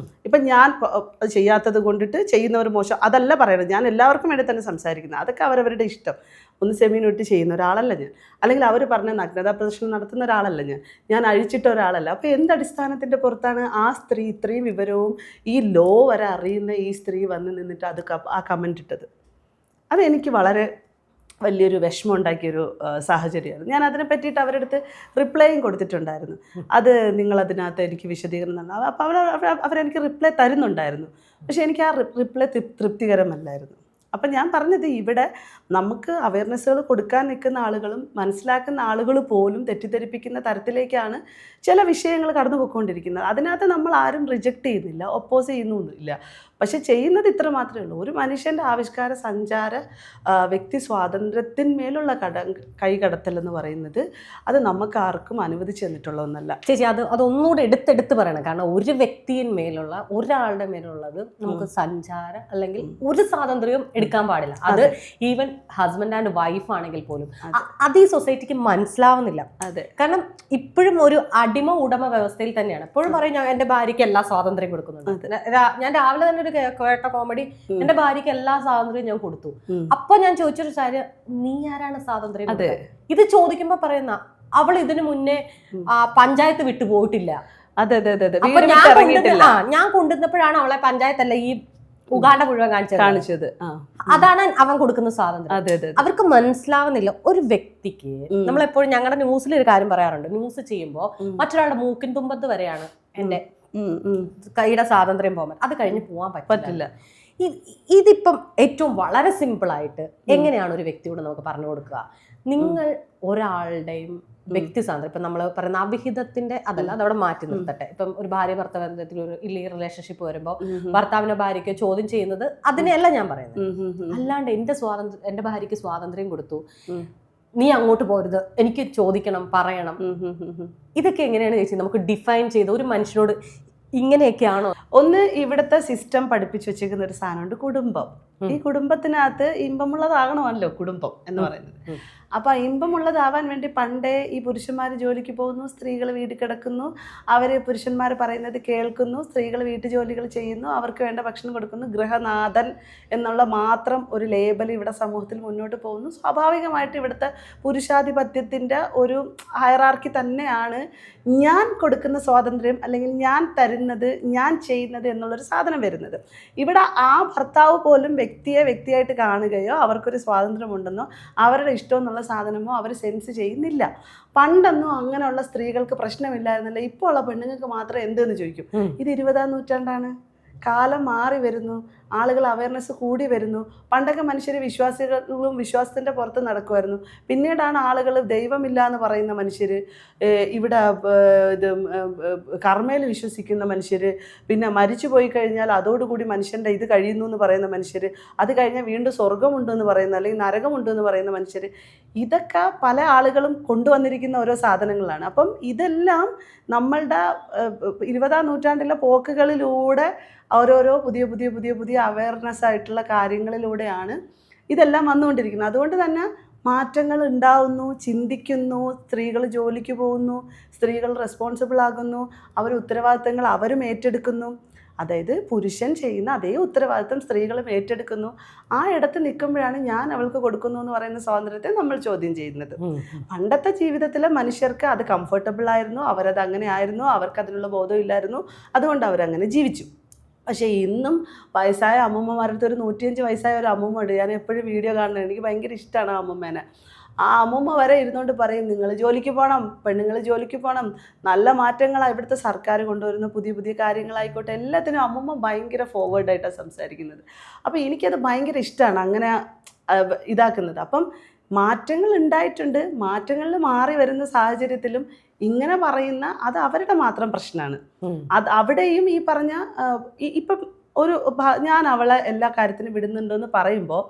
ഇപ്പം ഞാൻ ചെയ്യാത്തത് കൊണ്ടിട്ട് ചെയ്യുന്നവർ മോശം അതല്ല പറയുന്നത്, ഞാൻ എല്ലാവർക്കും വേണ്ടി തന്നെ സംസാരിക്കുന്നത്. അതൊക്കെ അവരവരുടെ ഇഷ്ടം. ഒന്ന് സെമി ന്യൂഡിറ്റി ചെയ്യുന്ന ഒരാളല്ല ഞാൻ, അല്ലെങ്കിൽ അവർ പറഞ്ഞ നഗ്നതാ പ്രദർശനം നടത്തുന്ന ഒരാളല്ല ഞാൻ അഴിച്ചിട്ട ഒരാളല്ല. അപ്പോൾ എന്തടിസ്ഥാനത്തിൻ്റെ പുറത്താണ് ആ സ്ത്രീ ഇത്രയും വിവരവും ഈ ലോ വരെ അറിയുന്ന ഈ സ്ത്രീ വന്ന് നിന്നിട്ട് ആ കമൻ്റ് ഇട്ടത്? അതെനിക്ക് വളരെ വലിയൊരു വിഷമം ഉണ്ടാക്കിയൊരു സാഹചര്യമായിരുന്നു. ഞാൻ അതിനെ പറ്റിയിട്ട് അവരുടെ അടുത്ത് റിപ്ലൈയും കൊടുത്തിട്ടുണ്ടായിരുന്നു. അത് നിങ്ങളതിനകത്ത് എനിക്ക് വിശദീകരണം തന്നു. അപ്പോൾ അവരെനിക്ക് റിപ്ലൈ തരുന്നുണ്ടായിരുന്നു. പക്ഷേ എനിക്ക് ആ റിപ്ലൈ തൃപ്തികരമല്ലായിരുന്നു. അപ്പം ഞാൻ പറഞ്ഞത്, ഇവിടെ നമുക്ക് അവയർനെസ്സുകൾ കൊടുക്കാൻ നിൽക്കുന്ന ആളുകളും മനസ്സിലാക്കുന്ന ആളുകൾ പോലും തെറ്റിദ്ധരിപ്പിക്കുന്ന തരത്തിലേക്കാണ് ചില വിഷയങ്ങൾ കടന്നു പോയിക്കൊണ്ടിരിക്കുന്നത്. അതിനകത്ത് നമ്മൾ ആരും റിജക്റ്റ് ചെയ്യുന്നില്ല, ഒപ്പോസ് ചെയ്യുന്നൊന്നുമില്ല. പക്ഷെ ചെയ്യുന്നത് ഇത്ര മാത്രമേ ഉള്ളൂ, ഒരു മനുഷ്യൻ്റെ ആവിഷ്കാര സഞ്ചാര വ്യക്തി സ്വാതന്ത്ര്യത്തിന്മേലുള്ള കൈകടത്തൽ എന്ന് പറയുന്നത് അത് നമുക്ക് ആർക്കും അനുവദിച്ചു തന്നിട്ടുള്ള ഒന്നല്ല. ചേച്ചി അതൊന്നുകൂടെ എടുത്തെടുത്ത് പറയണം. കാരണം ഒരു വ്യക്തിയിന്മേലുള്ള ഒരാളുടെ മേലുള്ളത് നമുക്ക് സഞ്ചാര അല്ലെങ്കിൽ ഒരു സ്വാതന്ത്ര്യവും എടുക്കാൻ പാടില്ല. അത് ഈവൻ ഹസ്ബൻഡ് ആൻഡ് വൈഫ് ആണെങ്കിൽ പോലും അത് ഈ സൊസൈറ്റിക്ക് മനസ്സിലാവുന്നില്ല. അതെ, കാരണം ഇപ്പോഴും ഒരു അടിമ ഉടമ വ്യവസ്ഥയിൽ തന്നെയാണ്. എപ്പോഴും പറയും ഞാൻ എൻ്റെ ഭാര്യയ്ക്ക് എല്ലാ സ്വാതന്ത്ര്യം കൊടുക്കുന്നുണ്ട്. ഞാൻ രാവിലെ തന്നെ ഒരു കേട്ട കോമഡി, എൻ്റെ ഭാര്യയ്ക്ക് എല്ലാ സ്വാതന്ത്ര്യം ഞാൻ കൊടുത്തു. അപ്പൊ ഞാൻ ചോദിച്ചൊരു കാര്യം, നീ ആരാണ് സ്വാതന്ത്ര്യം? ഇത് ചോദിക്കുമ്പോ പറയുന്ന അവൾ ഇതിനു മുന്നേ പഞ്ചായത്ത് വിട്ടു പോയിട്ടില്ല. ഞാൻ കൊണ്ടുവന്നപ്പോഴാണ് അവളെ പഞ്ചായത്തല്ല ഈ ഉഗാണ്ട മുഴുവൻ കാണിച്ചത്. അതാണ് അവൻ കൊടുക്കുന്ന സ്വാതന്ത്ര്യം. അവർക്ക് മനസ്സിലാവുന്നില്ല. ഒരു വ്യക്തിക്ക് നമ്മളെപ്പോഴും ഞങ്ങളുടെ ന്യൂസിൽ ഒരു കാര്യം പറയാറുണ്ട്, ന്യൂസ് ചെയ്യുമ്പോൾ മറ്റൊരാളുടെ മൂക്കിൻ തുമ്പത്ത് വരെയാണ് എൻ്റെ കൈയുടെ സ്വാതന്ത്ര്യം പോകാൻ, അത് കഴിഞ്ഞ് പോകാൻ പറ്റില്ല. ഇതിപ്പം ഏറ്റവും വളരെ സിമ്പിളായിട്ട് എങ്ങനെയാണ് ഒരു വ്യക്തിയോട് നമുക്ക് പറഞ്ഞു കൊടുക്കുക? നിങ്ങൾ ഒരാളുടെയും വ്യക്തി സ്വാതന്ത്ര്യം, ഇപ്പം നമ്മൾ പറയുന്ന അവിഹിതത്തിന്റെ അതല്ല, അതവിടെ മാറ്റി നിർത്തട്ടെ. ഇപ്പം ഒരു ഭാര്യ ഭർത്താവ് ബന്ധത്തിൽ ഒരു ഇല്ലീഗൽ റിലേഷൻഷിപ്പ് വരുമ്പോൾ ഭർത്താവിനെ ഭാര്യയ്ക്ക് ചോദ്യം ചെയ്യുന്നത് അതിനെയല്ല ഞാൻ പറയുന്നത്. അല്ലാണ്ട് എൻ്റെ ഭാര്യയ്ക്ക് സ്വാതന്ത്ര്യം കൊടുത്തു, നീ അങ്ങോട്ട് പോരുത്, എനിക്ക് ചോദിക്കണം, പറയണം, ഇതൊക്കെ എങ്ങനെയാണ് ചേച്ചി നമുക്ക് ഡിഫൈൻ ചെയ്ത് ഒരു മനുഷ്യനോട് ഇങ്ങനെയൊക്കെയാണോ? ഒന്ന്, ഇവിടുത്തെ സിസ്റ്റം പഠിപ്പിച്ചു വെച്ചിരിക്കുന്ന ഒരു സാധനമുണ്ട്, കുടുംബം. ഈ കുടുംബത്തിനകത്ത് ഇമ്പമുള്ളതാകണമല്ലോ കുടുംബം എന്ന് പറയുന്നത്. അപ്പോൾ ഇമ്പമുള്ളതാവാൻ വേണ്ടി പണ്ടേ ഈ പുരുഷന്മാർ ജോലിക്ക് പോകുന്നു, സ്ത്രീകൾ വീട്ടിൽ കിടക്കുന്നു, അവർ പുരുഷന്മാർ പറയുന്നത് കേൾക്കുന്നു, സ്ത്രീകൾ വീട്ടുജോലികൾ ചെയ്യുന്നു, അവർക്ക് വേണ്ട ഭക്ഷണം കൊടുക്കുന്നു, ഗൃഹനാഥൻ എന്നുള്ള മാത്രം ഒരു ലേബൽ ഇവിടെ സമൂഹത്തിൽ മുന്നോട്ട് പോകുന്നു. സ്വാഭാവികമായിട്ട് ഇവിടുത്തെ പുരുഷാധിപത്യത്തിൻ്റെ ഒരു ഹയറാർക്കി തന്നെയാണ് ഞാൻ കൊടുക്കുന്ന സ്വാതന്ത്ര്യം അല്ലെങ്കിൽ ഞാൻ തരുന്നത്, ഞാൻ ചെയ്യുന്നത് എന്നുള്ളൊരു സാധനം വരുന്നത്. ഇവിടെ ആ ഭർത്താവ് പോലും വ്യക്തിയായിട്ട് കാണുകയോ അവർക്കൊരു സ്വാതന്ത്ര്യമുണ്ടെന്നോ അവരുടെ ഇഷ്ടമെന്നുള്ള സാധനമോ അവർ സെൻസ് ചെയ്യുന്നില്ല. പണ്ടൊന്നും അങ്ങനെയുള്ള സ്ത്രീകൾക്ക് പ്രശ്നമില്ലായിരുന്നില്ല. ഇപ്പോൾ ഉള്ള പെണ്ണുങ്ങൾക്ക് മാത്രം എന്തെന്ന് ചോദിക്കും. ഇത് 20-ാം നൂറ്റാണ്ടാണ്, കാലം മാറി വരുന്നു, ആളുകൾ അവയർനെസ് കൂടി വരുന്നു. പണ്ടൊക്കെ മനുഷ്യർ വിശ്വാസികളും വിശ്വാസത്തിൻ്റെ പുറത്ത് നടക്കുമായിരുന്നു. പിന്നീടാണ് ആളുകൾ ദൈവമില്ല എന്ന് പറയുന്ന മനുഷ്യർ, ഇവിടെ ഇത് കർമ്മയിൽ വിശ്വസിക്കുന്ന മനുഷ്യർ, പിന്നെ മരിച്ചു പോയി കഴിഞ്ഞാൽ അതോടുകൂടി മനുഷ്യൻ്റെ ഇത് കഴിയുന്നു എന്ന് പറയുന്ന മനുഷ്യർ, അത് കഴിഞ്ഞാൽ വീണ്ടും സ്വർഗമുണ്ടെന്ന് പറയുന്ന അല്ലെങ്കിൽ നരകമുണ്ടെന്ന് പറയുന്ന മനുഷ്യർ, ഇതൊക്കെ പല ആളുകളും കൊണ്ടുവന്നിരിക്കുന്ന ഓരോ സാധനങ്ങളാണ്. അപ്പം ഇതെല്ലാം നമ്മളുടെ 20-ാം നൂറ്റാണ്ടിലെ പോക്കുകളിലൂടെ ഓരോരോ പുതിയ അവയർനെസ് ആയിട്ടുള്ള കാര്യങ്ങളിലൂടെയാണ് ഇതെല്ലാം വന്നുകൊണ്ടിരിക്കുന്നത്. അതുകൊണ്ട് തന്നെ മാറ്റങ്ങൾ ഉണ്ടാവുന്നു, ചിന്തിക്കുന്നു, സ്ത്രീകൾ ജോലിക്ക് പോകുന്നു, സ്ത്രീകൾ റെസ്പോൺസിബിൾ ആകുന്നു, അവർ ഉത്തരവാദിത്തങ്ങൾ അവരും ഏറ്റെടുക്കുന്നു. അതായത് പുരുഷൻ ചെയ്യുന്ന അതേ ഉത്തരവാദിത്തം സ്ത്രീകളും ഏറ്റെടുക്കുന്നു. ആ ഇടത്ത് നിൽക്കുമ്പോഴാണ് ഞാൻ അവൾക്ക് കൊടുക്കുന്നു എന്ന് പറയുന്ന സ്വാതന്ത്ര്യത്തെ നമ്മൾ ചോദ്യം ചെയ്യുന്നത്. പണ്ടത്തെ ജീവിതത്തിലെ മനുഷ്യർക്ക് അത് കംഫർട്ടബിൾ ആയിരുന്നു, അവരത് അങ്ങനെ ആയിരുന്നു, അവർക്ക് അതിനുള്ള ബോധമില്ലായിരുന്നു, അതുകൊണ്ട് അവരങ്ങനെ ജീവിച്ചു. പക്ഷേ ഇന്നും വയസ്സായ അമ്മൂമ്മമാരുടെ ഒരു 105 വയസ്സായ ഒരു അമ്മൂമ്മ ഉണ്ട്. ഞാൻ എപ്പോഴും വീഡിയോ കാണുന്നത്, എനിക്ക് ഭയങ്കര ഇഷ്ടമാണ് ആ അമ്മൂമ്മേനെ. ആ അമ്മൂമ്മ വരെ ഇരുന്നുകൊണ്ട് പറയും നിങ്ങൾ ജോലിക്ക് പോകണം, പെണ്ണുങ്ങൾ ജോലിക്ക് പോകണം, നല്ല മാറ്റങ്ങളാണ് ഇവിടുത്തെ സർക്കാർ കൊണ്ടുവരുന്ന പുതിയ പുതിയ കാര്യങ്ങളായിക്കോട്ടെ, എല്ലാത്തിനും അമ്മൂമ്മ ഭയങ്കര ഫോർവേഡായിട്ടാണ് സംസാരിക്കുന്നത്. അപ്പോൾ എനിക്കത് ഭയങ്കര ഇഷ്ടമാണ് അങ്ങനെ ഇതാക്കുന്നത്. അപ്പം മാറ്റങ്ങൾ ഉണ്ടായിട്ടുണ്ട്. മാറ്റങ്ങളിൽ മാറി വരുന്ന സാഹചര്യത്തിലും ഇങ്ങനെ പറയുന്ന അത് അവരുടെ മാത്രം പ്രശ്നമാണ്. അത് അവിടെയും ഈ പറഞ്ഞ ഇപ്പം ഞാൻ അവളെ എല്ലാ കാര്യത്തിനും വിടുന്നുണ്ടെന്ന് പറയുമ്പോൾ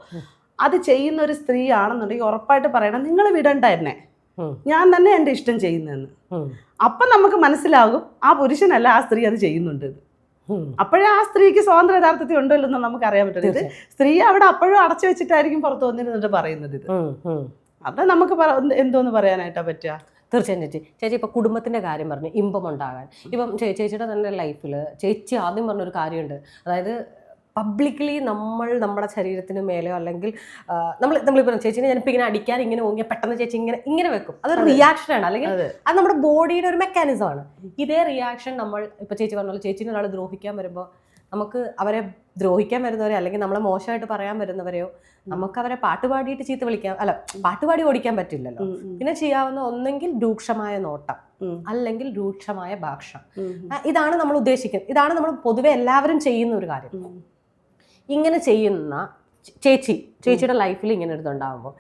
അത് ചെയ്യുന്ന ഒരു സ്ത്രീ ആണെന്നുണ്ടെങ്കിൽ ഉറപ്പായിട്ട് പറയണം നിങ്ങൾ വിടണ്ട എന്നെ, ഞാൻ തന്നെ എൻ്റെ ഇഷ്ടം ചെയ്യുന്നതെന്ന്. അപ്പം നമുക്ക് മനസ്സിലാകും ആ പുരുഷനല്ല ആ സ്ത്രീ അത് ചെയ്യുന്നുണ്ട്. അപ്പോഴേ ആ സ്ത്രീക്ക് സ്വാതന്ത്ര്യ യഥാർത്ഥത്തിൽ ഉണ്ടല്ലോ എന്ന് നമുക്ക് അറിയാൻ പറ്റുന്നത്. സ്ത്രീ അവിടെ അപ്പോഴും അടച്ചു വെച്ചിട്ടായിരിക്കും പുറത്ത് വന്നിരുന്നിട്ട് പറയുന്നത് ഇത്. അത് നമുക്ക് എന്തോന്ന് പറയാനായിട്ടാ പറ്റുക? തീർച്ചയായും ചേച്ചി ഇപ്പോൾ കുടുംബത്തിൻ്റെ കാര്യം പറഞ്ഞു, ഇമ്പം ഉണ്ടാകാൻ. ഇപ്പം ചേച്ചിയുടെ തന്നെ ലൈഫിൽ ചേച്ചി ആദ്യം പറഞ്ഞൊരു കാര്യമുണ്ട്, അതായത് പബ്ലിക്കലി നമ്മുടെ ശരീരത്തിന് മേലെയോ അല്ലെങ്കിൽ നമ്മളിപ്പോൾ ചേച്ചീനെ ഞാനിപ്പോൾ ഇങ്ങനെ അടിക്കാൻ ഇങ്ങനെ ഓങ്ങിയ പെട്ടെന്ന് ചേച്ചി ഇങ്ങനെ വെക്കും. അതൊരു റിയാക്ഷനാണ്, അല്ലെങ്കിൽ അത് നമ്മുടെ ബോഡിയുടെ ഒരു മെക്കാനിസമാണ്. ഇതേ റിയാക്ഷൻ നമ്മൾ ഇപ്പോൾ ചേച്ചി പറഞ്ഞ ചേച്ചീനെ ഒരാൾ ദ്രോഹിക്കാൻ വരുമ്പോൾ നമുക്ക് അവരെ ദ്രോഹിക്കാൻ വരുന്നവരെ അല്ലെങ്കിൽ നമ്മളെ മോശമായിട്ട് പറയാൻ വരുന്നവരെയോ നമുക്ക് അവരെ പാട്ടുപാടിയിട്ട് ചീത്ത വിളിക്കാം, അല്ല പാട്ടുപാടി ഓടിക്കാൻ പറ്റില്ലല്ലോ. പിന്നെ ചെയ്യാവുന്ന ഒന്നെങ്കിൽ രൂക്ഷമായ നോട്ടം അല്ലെങ്കിൽ രൂക്ഷമായ ഭാഷ. ഇതാണ് നമ്മൾ ഉദ്ദേശിക്കുന്നത്, ഇതാണ് നമ്മൾ പൊതുവെ എല്ലാവരും ചെയ്യുന്ന ഒരു കാര്യം. ഇങ്ങനെ ചെയ്യുന്ന ചേച്ചിയുടെ ലൈഫിൽ ഇങ്ങനെ എടുത്തുണ്ടാകുമ്പോൾ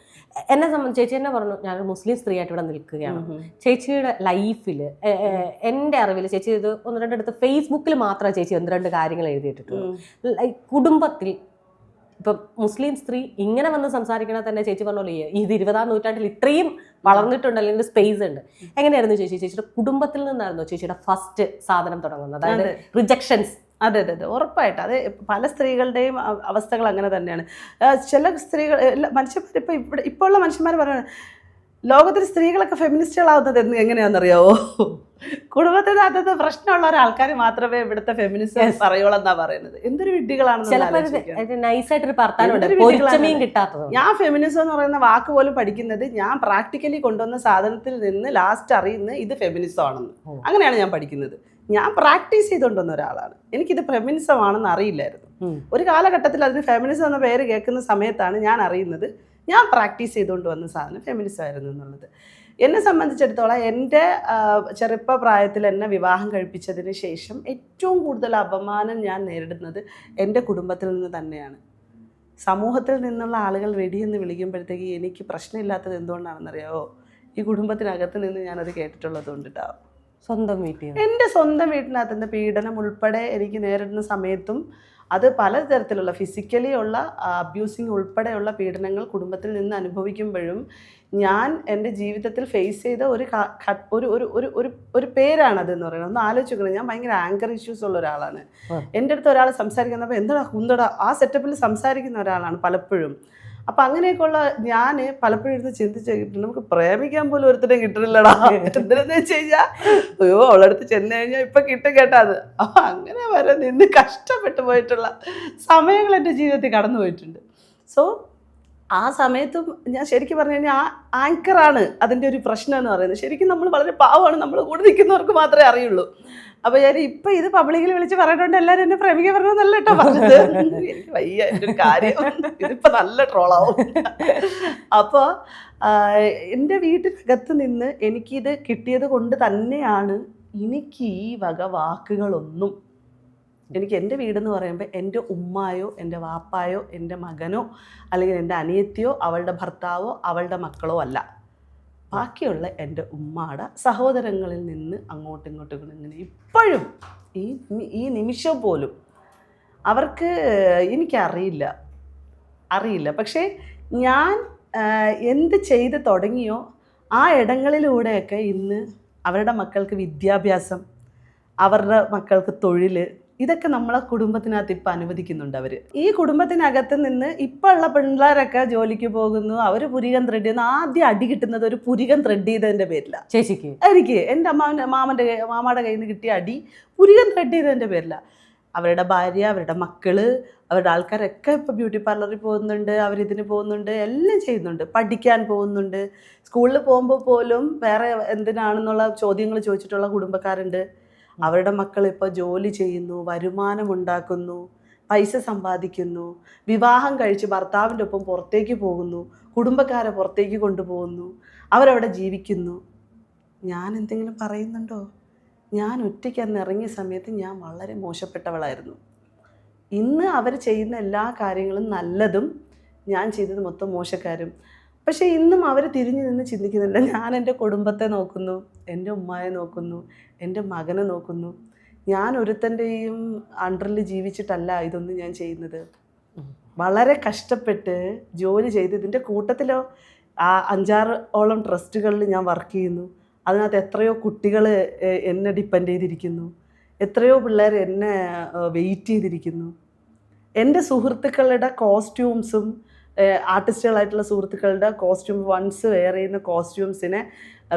എന്നെ സംബന്ധിച്ച് ചേച്ചി എന്നെ പറഞ്ഞു ഞാനൊരു മുസ്ലിം സ്ത്രീയായിട്ട് ഇവിടെ നിൽക്കുകയാണ്. ചേച്ചിയുടെ ലൈഫിൽ എൻ്റെ അറിവിൽ ചേച്ചി ഇത് 1-2 അടുത്ത് ഫേസ്ബുക്കിൽ മാത്രമേ ചേച്ചി 1-2 കാര്യങ്ങൾ എഴുതിയിട്ടുള്ളൂ. കുടുംബത്തിൽ ഇപ്പം മുസ്ലിം സ്ത്രീ ഇങ്ങനെ വന്ന് സംസാരിക്കണ തന്നെ ചേച്ചി പറഞ്ഞോളൂ ഇത് 20-ാം നൂറ്റാണ്ടിൽ ഇത്രയും വളർന്നിട്ടുണ്ട്, അല്ലെങ്കിൽ സ്പേസ് ഉണ്ട്. എങ്ങനെയായിരുന്നു ചേച്ചിയുടെ കുടുംബത്തിൽ നിന്നായിരുന്നു ചേച്ചിയുടെ ഫസ്റ്റ് സാധനം തുടങ്ങുന്നത്, അതായത് റിജക്ഷൻസ്? അതെ, ഉറപ്പായിട്ട്. അത് പല സ്ത്രീകളുടെയും അവസ്ഥകൾ അങ്ങനെ തന്നെയാണ്. ചില സ്ത്രീകൾ മനുഷ്യന്മാർ ഇപ്പോൾ ഉള്ള മനുഷ്യന്മാർ പറയുന്നത് ലോകത്തിൽ സ്ത്രീകളൊക്കെ ഫെമിനിസ്റ്റുകളാവുന്നത് എങ്ങനെയാണെന്നറിയാവോ? കുടുംബത്തിനകത്ത് പ്രശ്നമുള്ള ഒരാൾക്കാർ മാത്രമേ ഇവിടുത്തെ ഫെമിനിസം പറയുള്ളൂ എന്നാ പറയുന്നത്. എന്തൊരു വിഡ്ഢികളാണെന്ന്. ഞാൻ ഫെമിനിസം എന്ന് പറയുന്ന വാക്ക് പോലും പഠിക്കുന്നത് ഞാൻ പ്രാക്ടിക്കലി കൊണ്ടുവന്ന സാധനത്തിൽ നിന്ന് ലാസ്റ്റ് അറിയുന്നത് ഇത് ഫെമിനിസം ആണെന്ന്. അങ്ങനെയാണ് ഞാൻ പഠിക്കുന്നത്. ഞാൻ പ്രാക്ടീസ് ചെയ്തുകൊണ്ടുവന്ന ഒരാളാണ്. എനിക്കിത് ഫെമിനിസം ആണെന്ന് അറിയില്ലായിരുന്നു. ഒരു കാലഘട്ടത്തിൽ അതിന് ഫെമിനിസം എന്ന പേര് കേൾക്കുന്ന സമയത്താണ് ഞാൻ അറിയുന്നത് ഞാൻ പ്രാക്ടീസ് ചെയ്തുകൊണ്ട് വന്ന സാധനം ഫെമിനിസം ആയിരുന്നു എന്നുള്ളത്. എന്നെ സംബന്ധിച്ചിടത്തോളം എൻ്റെ ചെറുപ്പ പ്രായത്തിൽ എന്നെ വിവാഹം കഴിപ്പിച്ചതിന് ശേഷം ഏറ്റവും കൂടുതൽ അപമാനം ഞാൻ നേരിടുന്നത് എൻ്റെ കുടുംബത്തിൽ നിന്ന് തന്നെയാണ്. സമൂഹത്തിൽ നിന്നുള്ള ആളുകൾ വെടിയെന്ന് വിളിക്കുമ്പോഴത്തേക്ക് എനിക്ക് പ്രശ്നമില്ലാത്തത് എന്തുകൊണ്ടാണെന്നറിയാമോ? ഈ കുടുംബത്തിനകത്ത് നിന്ന് ഞാനത് കേട്ടിട്ടുള്ളത് കൊണ്ടിട്ടാവും. സ്വന്തം വീട്ടിൽ എൻ്റെ സ്വന്തം വീട്ടിനകത്ത് നിന്ന് പീഡനം ഉൾപ്പെടെ എനിക്ക് നേരിടുന്ന സമയത്തും അത് പലതരത്തിലുള്ള ഫിസിക്കലി ഉള്ള അബ്യൂസിങ് ഉൾപ്പെടെയുള്ള പീഡനങ്ങൾ കുടുംബത്തിൽ നിന്ന് അനുഭവിക്കുമ്പോഴും ഞാൻ എൻ്റെ ജീവിതത്തിൽ ഫേസ് ചെയ്ത ഒരു പേരാണത് എന്ന് പറയുന്നത്. ഒന്ന് ആലോചിക്കണം. ഞാൻ ഭയങ്കര ആങ്കർ ഇഷ്യൂസ് ഉള്ള ഒരാളാണ്. എൻ്റെ അടുത്ത് ഒരാൾ സംസാരിക്കുന്നപ്പോൾ എന്താ കുന്തടാ ആ സെറ്റപ്പിൽ സംസാരിക്കുന്ന ഒരാളാണ് പലപ്പോഴും. അപ്പം അങ്ങനെയൊക്കെയുള്ള ഞാൻ പലപ്പോഴും ഇരുന്ന് ചിന്തിച്ച് കഴിഞ്ഞിട്ട് നമുക്ക് പ്രേമിക്കാൻ പോലും ഒരുത്തരം കിട്ടുന്നില്ലടാ. എന്തിനെന്ന് വെച്ച് കഴിഞ്ഞാൽ അയ്യോ അവളടുത്ത് ചെന്ന് കഴിഞ്ഞാൽ ഇപ്പം കിട്ടും കേട്ടാ അത്. അപ്പം അങ്ങനെ വരെ നിന്ന് കഷ്ടപ്പെട്ടു പോയിട്ടുള്ള സമയങ്ങൾ എൻ്റെ ജീവിതത്തിൽ കടന്നു പോയിട്ടുണ്ട്. സോ ആ സമയത്തും ഞാൻ ശരിക്കും പറഞ്ഞു കഴിഞ്ഞാൽ ആങ്കറാണ് അതിൻ്റെ ഒരു പ്രശ്നം എന്ന് പറയുന്നത്. ശരിക്കും നമ്മൾ വളരെ പാവമാണ്, നമ്മൾ കൂടെ നിൽക്കുന്നവർക്ക് മാത്രമേ അറിയുള്ളൂ. അപ്പോൾ ഞാൻ ഇപ്പം ഇത് പബ്ലിക്കിൽ വിളിച്ച് പറഞ്ഞിട്ടുണ്ട് എല്ലാവരും എന്നെ പ്രേമിക്കാൻ പറഞ്ഞതല്ല കേട്ടോ പറഞ്ഞത്. എനിക്ക് വയ്യ എൻ്റെ ഒരു കാര്യം, ഇതിപ്പോൾ നല്ല ട്രോളാവും. അപ്പോൾ എൻ്റെ വീട്ടിനകത്ത് നിന്ന് എനിക്കിത് കിട്ടിയത് കൊണ്ട് തന്നെയാണ് എനിക്ക് ഈ വക വാക്കുകളൊന്നും, എനിക്ക് എൻ്റെ വീടെന്ന് പറയുമ്പോൾ എൻ്റെ ഉമ്മായോ എൻ്റെ വാപ്പായോ എൻ്റെ മകനോ അല്ലെങ്കിൽ എൻ്റെ അനിയത്തിയോ അവളുടെ ഭർത്താവോ അവളുടെ മക്കളോ അല്ല, ബാക്കിയുള്ള എൻ്റെ ഉമ്മയുടെ സഹോദരങ്ങളിൽ നിന്ന് അങ്ങോട്ടും ഇങ്ങോട്ടും ഇങ്ങനെ ഇപ്പോഴും ഈ നിമിഷം പോലും അവർക്ക് എനിക്കറിയില്ല. പക്ഷേ ഞാൻ എന്ത് ചെയ്ത് തുടങ്ങിയോ ആ ഇടങ്ങളിലൂടെയൊക്കെ ഇന്ന് അവരുടെ മക്കൾക്ക് വിദ്യാഭ്യാസം, അവരുടെ മക്കൾക്ക് തൊഴിൽ, ഇതൊക്കെ നമ്മളെ കുടുംബത്തിനകത്ത് ഇപ്പം അനുവദിക്കുന്നുണ്ട്. അവർ ഈ കുടുംബത്തിനകത്ത് നിന്ന് ഇപ്പം ഉള്ള പിള്ളേരൊക്കെ ജോലിക്ക് പോകുന്നു, അവർ പുരികം ത്രെഡ് ചെയ്യുന്നു. ആദ്യം അടി കിട്ടുന്നത് ഒരു പുരികം ത്രെഡ് ചെയ്തതിൻ്റെ പേരിലാണ്. ചേച്ചിക്ക് എനിക്ക് എൻ്റെ മാമയുടെ കയ്യിൽ നിന്ന് കിട്ടിയ അടി പുരികം ത്രെഡ് ചെയ്തതിൻ്റെ പേരിലാണ്. അവരുടെ ഭാര്യ, അവരുടെ മക്കള്, അവരുടെ ആൾക്കാരൊക്കെ ഇപ്പോൾ ബ്യൂട്ടി പാർലറിൽ പോകുന്നുണ്ട്, അവരിതിന് പോകുന്നുണ്ട്, എല്ലാം ചെയ്യുന്നുണ്ട്, പഠിക്കാൻ പോകുന്നുണ്ട്. സ്കൂളിൽ പോകുമ്പോൾ പോലും വേറെ എന്തിനാണെന്നുള്ള ചോദ്യങ്ങൾ ചോദിച്ചിട്ടുള്ള കുടുംബക്കാരുണ്ട്. അവരുടെ മക്കൾ ഇപ്പോൾ ജോലി ചെയ്യുന്നു, വരുമാനം ഉണ്ടാക്കുന്നു, പൈസ സമ്പാദിക്കുന്നു, വിവാഹം കഴിച്ച് ഭർത്താവിൻ്റെ ഒപ്പം പുറത്തേക്ക് പോകുന്നു, കുടുംബക്കാരെ പുറത്തേക്ക് കൊണ്ടുപോകുന്നു, അവരവിടെ ജീവിക്കുന്നു. ഞാൻ എന്തെങ്കിലും പറയുന്നുണ്ടോ? ഞാൻ ഒറ്റയ്ക്ക് അന്ന് ഇറങ്ങിയ സമയത്ത് ഞാൻ വളരെ മോശപ്പെട്ടവളായിരുന്നു. ഇന്ന് അവർ ചെയ്യുന്ന എല്ലാ കാര്യങ്ങളും നല്ലതും, ഞാൻ ചെയ്തത് മൊത്തം മോശക്കാരും. പക്ഷേ ഇന്നും അവർ തിരിഞ്ഞു നിന്ന് ചിന്തിക്കുന്നില്ല. ഞാൻ എൻ്റെ കുടുംബത്തെ നോക്കുന്നു, എൻ്റെ ഉമ്മയെ നോക്കുന്നു, എൻ്റെ മകനെ നോക്കുന്നു. ഞാൻ ഒരുത്തൻ്റെയും അണ്ടറിൽ ജീവിച്ചിട്ടല്ല ഇതൊന്നും ഞാൻ ചെയ്യുന്നത്. വളരെ കഷ്ടപ്പെട്ട് ജോലി ചെയ്ത് ഇതിൻ്റെ കൂട്ടത്തിലോ 5-6 ട്രസ്റ്റുകളിൽ ഞാൻ വർക്ക് ചെയ്യുന്നു. അതിനകത്ത് എത്രയോ കുട്ടികൾ എന്നെ ഡിപ്പെൻഡ് ചെയ്തിരിക്കുന്നു, എത്രയോ പിള്ളേർ എന്നെ വെയിറ്റ് ചെയ്തിരിക്കുന്നു. എൻ്റെ സുഹൃത്തുക്കളുടെ കോസ്റ്റ്യൂംസും ആർട്ടിസ്റ്റുകളായിട്ടുള്ള സുഹൃത്തുക്കളുടെ കോസ്റ്റ്യൂം വൺസ് വെയർ ചെയ്യുന്ന കോസ്റ്റ്യൂംസിനെ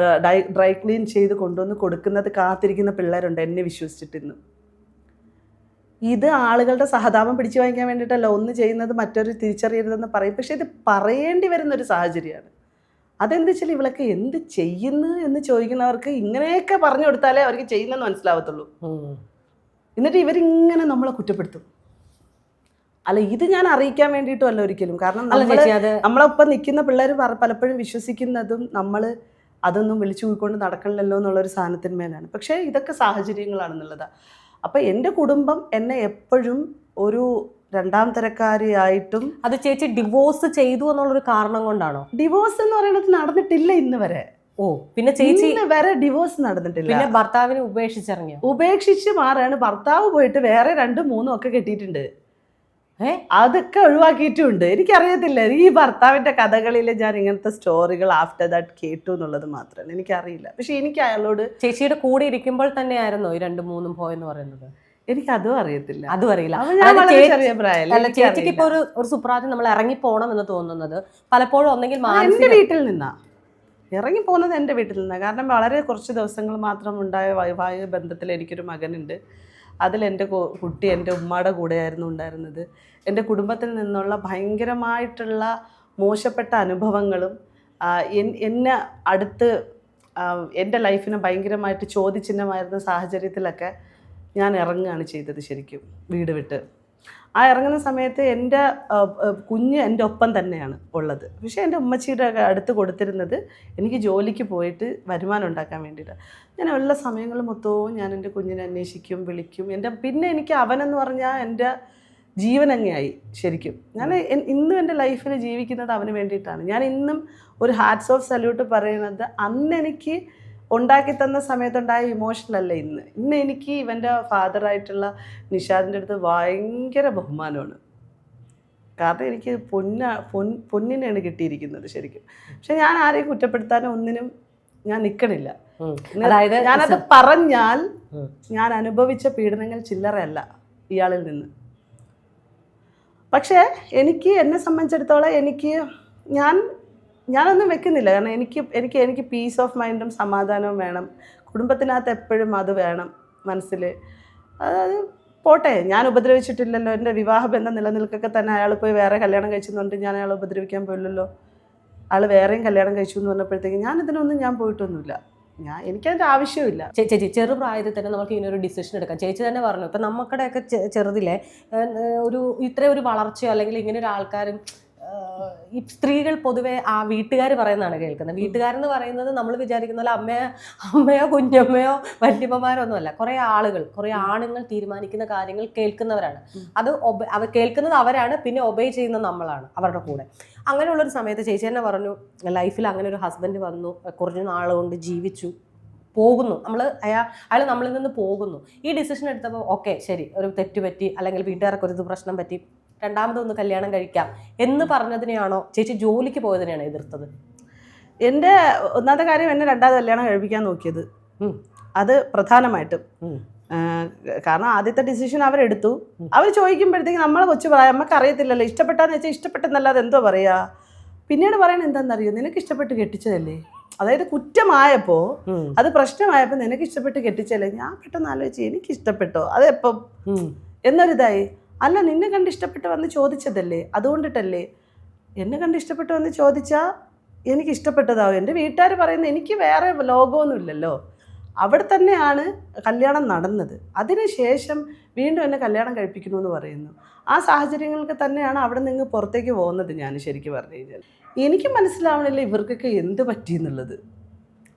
ഡ്രൈ ക്ലീൻ ചെയ്ത് കൊണ്ടുവന്ന് കൊടുക്കുന്നത് കാത്തിരിക്കുന്ന പിള്ളേരുണ്ട് എന്നെ വിശ്വസിച്ചിട്ടിന്ന്. ഇത് ആളുകളുടെ സഹതാപം പിടിച്ചു വാങ്ങിക്കാൻ വേണ്ടിയിട്ടല്ല, ഒന്ന് ചെയ്യുന്നത് മറ്റൊരു തിരിച്ചറിയരുതെന്ന് പറയും. പക്ഷേ ഇത് പറയേണ്ടി വരുന്നൊരു സാഹചര്യമാണ്. അതെന്താ വെച്ചാൽ ഇവളൊക്കെ എന്ത് ചെയ്യുന്നു എന്ന് ചോദിക്കുന്നവർക്ക് ഇങ്ങനെയൊക്കെ പറഞ്ഞു കൊടുത്താലേ അവർക്ക് ചെയ്യുന്നതെന്ന് മനസ്സിലാവത്തുള്ളൂ. എന്നിട്ട് ഇവരിങ്ങനെ നമ്മളെ കുറ്റപ്പെടുത്തും. അല്ല, ഇത് ഞാൻ അറിയിക്കാൻ വേണ്ടിയിട്ടും അല്ല ഒരിക്കലും. കാരണം നമ്മളൊപ്പം നിൽക്കുന്ന പിള്ളേർ പലപ്പോഴും വിശ്വസിക്കുന്നതും നമ്മൾ അതൊന്നും വിളിച്ചു പോയിക്കൊണ്ട് നടക്കണമല്ലോ എന്നുള്ളൊരു സാധനത്തിന്മേലാണ്. പക്ഷേ ഇതൊക്കെ സാഹചര്യങ്ങളാണെന്നുള്ളതാണ്. അപ്പോൾ എൻ്റെ കുടുംബം എന്നെ എപ്പോഴും ഒരു 2ാം തരക്കാരിയായിട്ടും. അത് ചേച്ചി ഡിവോഴ്സ് ചെയ്തു എന്നുള്ളൊരു കാരണം കൊണ്ടാണോ? ഡിവോഴ്സ് എന്ന് പറയുന്നത് നടന്നിട്ടില്ല ഇന്ന് വരെ. പിന്നെ ചേച്ചി ഇന്ന് വരെ ഡിവോഴ്സ് നടന്നിട്ടില്ല. പിന്നെ ഭർത്താവിനെ ഉപേക്ഷിച്ചിറങ്ങിയോ? ഉപേക്ഷിച്ച് മാറാണ്. ഭർത്താവ് പോയിട്ട് വേറെ 2-3 ഒക്കെ കെട്ടിയിട്ടുണ്ട്. അതൊക്കെ ഒഴിവാക്കിയിട്ടുമുണ്ട്. എനിക്കറിയത്തില്ല, ഈ ഭർത്താവിൻ്റെ കഥകളിൽ ഞാൻ ഇങ്ങനത്തെ സ്റ്റോറികൾ ആഫ്റ്റർ ദാറ്റ് കേട്ടു എന്നുള്ളത് മാത്രമാണ്. എനിക്കറിയില്ല. പക്ഷെ എനിക്ക് അയാളോട് ചേച്ചിയുടെ കൂടെ ഇരിക്കുമ്പോൾ തന്നെയായിരുന്നോ ഈ 2-3 പോയെന്ന് പറയുന്നത്? എനിക്കതും അറിയത്തില്ല. അതും അറിയില്ല. ചേച്ചിക്ക് ഇപ്പൊ ഒരു സുപ്രാതം നമ്മൾ ഇറങ്ങി പോകണം എന്ന് തോന്നുന്നത് പലപ്പോഴും ഒന്നെങ്കിൽ എൻ്റെ വീട്ടിൽ നിന്നാ ഇറങ്ങി പോകുന്നത്. എൻ്റെ വീട്ടിൽ നിന്നാണ്. കാരണം വളരെ കുറച്ച് ദിവസങ്ങൾ മാത്രം ഉണ്ടായ വൈവാഹിക ബന്ധത്തിൽ എനിക്കൊരു മകനുണ്ട്. അതിലെൻ്റെ കുട്ടി എൻ്റെ ഉമ്മയുടെ കൂടെയായിരുന്നു ഉണ്ടായിരുന്നത്. എൻ്റെ കുടുംബത്തിൽ നിന്നുള്ള ഭയങ്കരമായിട്ടുള്ള മോശപ്പെട്ട അനുഭവങ്ങളും എന്നെ അടുത്ത് എൻ്റെ ലൈഫിനെ ഭയങ്കരമായിട്ട് ചോദ്യചിഹ്നമായിരുന്ന സാഹചര്യത്തിലൊക്കെ ഞാൻ ഇറങ്ങുകയാണ് ചെയ്തത് ശരിക്കും വീട് വിട്ട്. ആ ഇറങ്ങുന്ന സമയത്ത് എൻ്റെ കുഞ്ഞ് എൻ്റെ ഒപ്പം തന്നെയാണ് ഉള്ളത്. പക്ഷേ എൻ്റെ ഉമ്മച്ചിയുടെ അടുത്ത് കൊടുത്തിരുന്നത് എനിക്ക് ജോലിക്ക് പോയിട്ട് വരുമാനം ഉണ്ടാക്കാൻ വേണ്ടിയിട്ട്. ഞാൻ ഉള്ള സമയങ്ങൾ മൊത്തവും ഞാൻ എൻ്റെ കുഞ്ഞിനെ അന്വേഷിക്കും, വിളിക്കും. പിന്നെ എനിക്ക് അവനെന്ന് പറഞ്ഞാൽ എൻ്റെ ജീവനങ്ങയായി ശരിക്കും. ഞാൻ ഇന്നും എൻ്റെ ലൈഫിൽ ജീവിക്കുന്നത് അവന് വേണ്ടിയിട്ടാണ്. ഞാൻ ഇന്നും ഒരു ഹാറ്റ്സ് ഓഫ് സല്യൂട്ട് പറയുന്നത് അന്ന് എനിക്ക് ഉണ്ടാക്കി തന്ന സമയത്തുണ്ടായ ഇമോഷണലല്ല ഇന്ന് എനിക്ക് ഇവൻ്റെ ഫാദറായിട്ടുള്ള നിഷാദിൻ്റെ അടുത്ത് ഭയങ്കര ബഹുമാനമാണ്. കാരണം എനിക്ക് പൊന്നിനെയാണ് കിട്ടിയിരിക്കുന്നത് ശരിക്കും. പക്ഷെ ഞാൻ ആരെയും കുറ്റപ്പെടുത്താനോ ഒന്നിനും ഞാൻ നിൽക്കണില്ല. അതായത് ഞാനത് പറഞ്ഞാൽ ഞാൻ അനുഭവിച്ച പീഡനങ്ങൾ ചില്ലറയല്ല ഇയാളിൽ നിന്ന്. പക്ഷേ എന്നെ സംബന്ധിച്ചിടത്തോളം ഞാനൊന്നും വെക്കുന്നില്ല. കാരണം എനിക്ക് പീസ് ഓഫ് മൈൻഡും സമാധാനവും വേണം. കുടുംബത്തിനകത്ത് എപ്പോഴും അത് വേണം മനസ്സിൽ. അതായത് പോട്ടെ, ഞാൻ ഉപദ്രവിച്ചിട്ടില്ലല്ലോ. എൻ്റെ വിവാഹബന്ധം നിലനിൽക്കൊക്കെ തന്നെ അയാൾ പോയി വേറെ കല്യാണം കഴിച്ചെന്നുകൊണ്ട് ഞാൻ അയാളെ ഉപദ്രവിക്കാൻ പോയില്ലല്ലോ. ആൾ വേറെയും കല്യാണം കഴിച്ചു എന്ന് പറഞ്ഞപ്പോഴത്തേക്ക് ഞാൻ പോയിട്ടൊന്നുമില്ല. എനിക്കതിൻ്റെ ആവശ്യമില്ല. ചേച്ചി ചെറുപ്രായത്തിൽ തന്നെ നമുക്ക് ഇങ്ങനെ ഒരു ഡിസിഷൻ എടുക്കാം. ചേച്ചി തന്നെ പറഞ്ഞു, ഇപ്പം നമുക്കടെയൊക്കെ ചെറുതിലെ ഇത്രയും ഒരു വളർച്ചയോ അല്ലെങ്കിൽ ഇങ്ങനെ ഒരു ആൾക്കാരും ഈ സ്ത്രീകൾ പൊതുവെ ആ വീട്ടുകാർ പറയുന്നതാണ് കേൾക്കുന്നത്. വീട്ടുകാരെന്ന് പറയുന്നത് നമ്മൾ വിചാരിക്കുന്ന പോലെ അമ്മയോ കുഞ്ഞമ്മയോ വല്യമ്മമാരോ ഒന്നുമല്ല. കുറേ ആണുങ്ങൾ തീരുമാനിക്കുന്ന കാര്യങ്ങൾ കേൾക്കുന്നവരാണ്. അത് കേൾക്കുന്നത് അവരാണ്, പിന്നെ ഒബേ ചെയ്യുന്നത് നമ്മളാണ് അവരുടെ കൂടെ. അങ്ങനെയുള്ളൊരു സമയത്ത് ചേച്ചി തന്നെ പറഞ്ഞു, ലൈഫിൽ അങ്ങനെ ഒരു ഹസ്ബൻഡ് വന്നു, കുറച്ച് നാളുകൊണ്ട് ജീവിച്ചു, പോകുന്നു, അയാൾ നമ്മളിൽ നിന്ന് പോകുന്നു. ഈ ഡിസിഷൻ എടുത്തപ്പോൾ ഓക്കെ ശരി, ഒരു തെറ്റുപറ്റി അല്ലെങ്കിൽ വീട്ടുകാർക്ക് ഒരു പ്രശ്നം പറ്റി, രണ്ടാമതൊന്ന് കല്യാണം കഴിക്കാം എന്ന് പറഞ്ഞതിനെയാണോ ചേച്ചി ജോലിക്ക് പോയതിനെയാണോ എതിർത്തത്? എൻ്റെ ഒന്നാമത്തെ കാര്യം, എന്നെ രണ്ടാമത് കല്യാണം കഴിപ്പിക്കാൻ നോക്കിയത് അത് പ്രധാനമായിട്ടും. കാരണം ആദ്യത്തെ ഡിസിഷൻ അവരെടുത്തു. അവർ ചോദിക്കുമ്പോഴത്തേക്ക് നമ്മളെ കൊച്ചു പറയാം, നമുക്ക് അറിയത്തില്ലല്ലോ, ഇഷ്ടപ്പെട്ടാന്ന് വെച്ചാൽ ഇഷ്ടപ്പെട്ടെന്നല്ലാതെ എന്തോ പറയാ. പിന്നീട് പറയണത് എന്താണെന്നറിയോ, നിനക്ക് ഇഷ്ടപ്പെട്ട് കെട്ടിച്ചതല്ലേ. അതായത് കുറ്റമായപ്പോൾ, അത് പ്രശ്നമായപ്പോൾ നിനക്ക് ഇഷ്ടപ്പെട്ട് കെട്ടിച്ചല്ലേ. ഞാൻ പെട്ടെന്ന് ആലോചിച്ച്, എനിക്ക് ഇഷ്ടപ്പെട്ടോ അതെപ്പം എന്നൊരിതായി. അല്ല, നിന്നെ കണ്ട് ഇഷ്ടപ്പെട്ട് വന്ന് ചോദിച്ചതല്ലേ, അതുകൊണ്ടിട്ടല്ലേ. എന്നെ കണ്ട് ഇഷ്ടപ്പെട്ട് വന്ന് ചോദിച്ചാൽ എനിക്ക് ഇഷ്ടപ്പെട്ടതാവും. എൻ്റെ വീട്ടുകാർ പറയുന്നത് എനിക്ക് വേറെ ലോകമൊന്നുമില്ലല്ലോ, അവിടെ തന്നെയാണ് കല്യാണം നടന്നത്. അതിനുശേഷം വീണ്ടും എന്നെ കല്യാണം കഴിപ്പിക്കുന്നു എന്ന് പറയുന്നു. ആ സാഹചര്യങ്ങൾക്ക് തന്നെയാണ് അവിടെ നിന്ന് പുറത്തേക്ക് പോകുന്നത്. ഞാൻ ശരിക്കും പറഞ്ഞു കഴിഞ്ഞാൽ എനിക്ക് മനസ്സിലാവണില്ല ഇവർക്കൊക്കെ എന്ത് പറ്റിയെന്നുള്ളത്.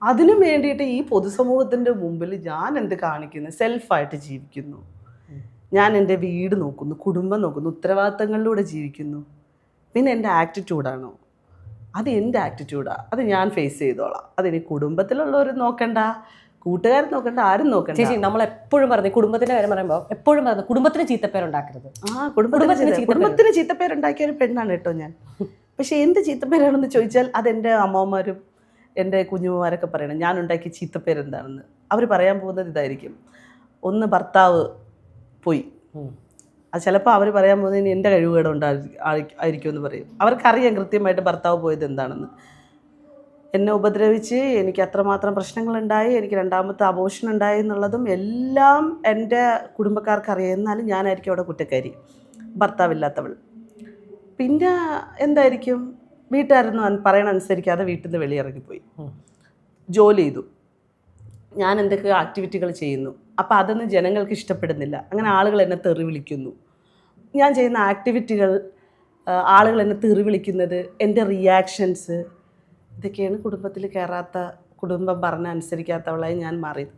അതിനു വേണ്ടിയിട്ട് ഈ പൊതുസമൂഹത്തിൻ്റെ മുമ്പിൽ ഞാൻ എന്ത് കാണിക്കുന്നു? സെൽഫായിട്ട് ജീവിക്കുന്നു, ഞാൻ എൻ്റെ വീട് നോക്കുന്നു, കുടുംബം നോക്കുന്നു, ഉത്തരവാദിത്തങ്ങളിലൂടെ ജീവിക്കുന്നു. പിന്നെ എൻ്റെ ആറ്റിറ്റ്യൂഡാണോ? അത് എൻ്റെ ആറ്റിറ്റ്യൂഡാണ്, അത് ഞാൻ ഫേസ് ചെയ്തോളാം. അതിനി കുടുംബത്തിലുള്ളവർ നോക്കണ്ട, കൂട്ടുകാർ നോക്കണ്ട, ആരും നോക്കണ്ട. ചേച്ചി നമ്മൾ എപ്പോഴും പറഞ്ഞു കുടുംബത്തിന്റെ കാര്യം പറയുമ്പോൾ എപ്പോഴും പറഞ്ഞു കുടുംബത്തിന് ചീത്തപ്പേരുണ്ടാക്കരുത്. കുടുംബത്തിന് ചീത്തപ്പേരുണ്ടാക്കിയ ഒരു പെണ്ണാണ് കേട്ടോ ഞാൻ. പക്ഷെ എന്ത് ചീത്തപ്പേരാണെന്ന് ചോദിച്ചാൽ അതെൻ്റെ അമ്മമാരും എൻ്റെ കുഞ്ഞുമ്മമാരൊക്കെ പറയണം ഞാൻ ഉണ്ടാക്കിയ ചീത്തപ്പേരെന്താണെന്ന്. അവർ പറയാൻ പോകുന്നത് ഇതായിരിക്കും. ഒന്ന് ഭർത്താവ് പോയി, അത് ചിലപ്പോൾ അവർ പറയാൻ പോകുന്നതിന് എൻ്റെ കഴിവുകേട് ആയിരിക്കും എന്ന് പറയും. അവർക്കറിയാം കൃത്യമായിട്ട് ഭർത്താവ് പോയത് എന്താണെന്ന്. എന്നെ ഉപദ്രവിച്ച് എനിക്ക് അത്രമാത്രം പ്രശ്നങ്ങളുണ്ടായി, എനിക്ക് രണ്ടാമത്തെ അബോർഷൻ ഉണ്ടായി എന്നുള്ളതും എല്ലാം എൻ്റെ കുടുംബക്കാർക്ക് അറിയാം. എന്നാലും ഞാനായിരിക്കും അവിടെ കുറ്റക്കാരി, ഭർത്താവില്ലാത്തവൾ. പിന്നെ എന്തായിരിക്കും, വീട്ടുകാരൊന്നും പറയണ അനുസരിക്കാതെ വീട്ടിൽ നിന്ന് വെളിയിറങ്ങിപ്പോയി, ജോലി ചെയ്തു, ഞാൻ എന്തൊക്കെ ആക്ടിവിറ്റികൾ ചെയ്യുന്നു. അപ്പോൾ അതൊന്നും ജനങ്ങൾക്ക് ഇഷ്ടപ്പെടുന്നില്ല. അങ്ങനെ ആളുകൾ എന്നെ തെറി വിളിക്കുന്നു. ഞാൻ ചെയ്യുന്ന ആക്ടിവിറ്റികൾ ആളുകൾ എന്നെ തെറി വിളിക്കുന്നത്, എൻ്റെ റിയാക്ഷൻസ്, ഇതൊക്കെയാണ് കുടുംബത്തിൽ കയറാത്ത, കുടുംബം പറഞ്ഞ അനുസരിക്കാത്തവളായി ഞാൻ മാറിയത്.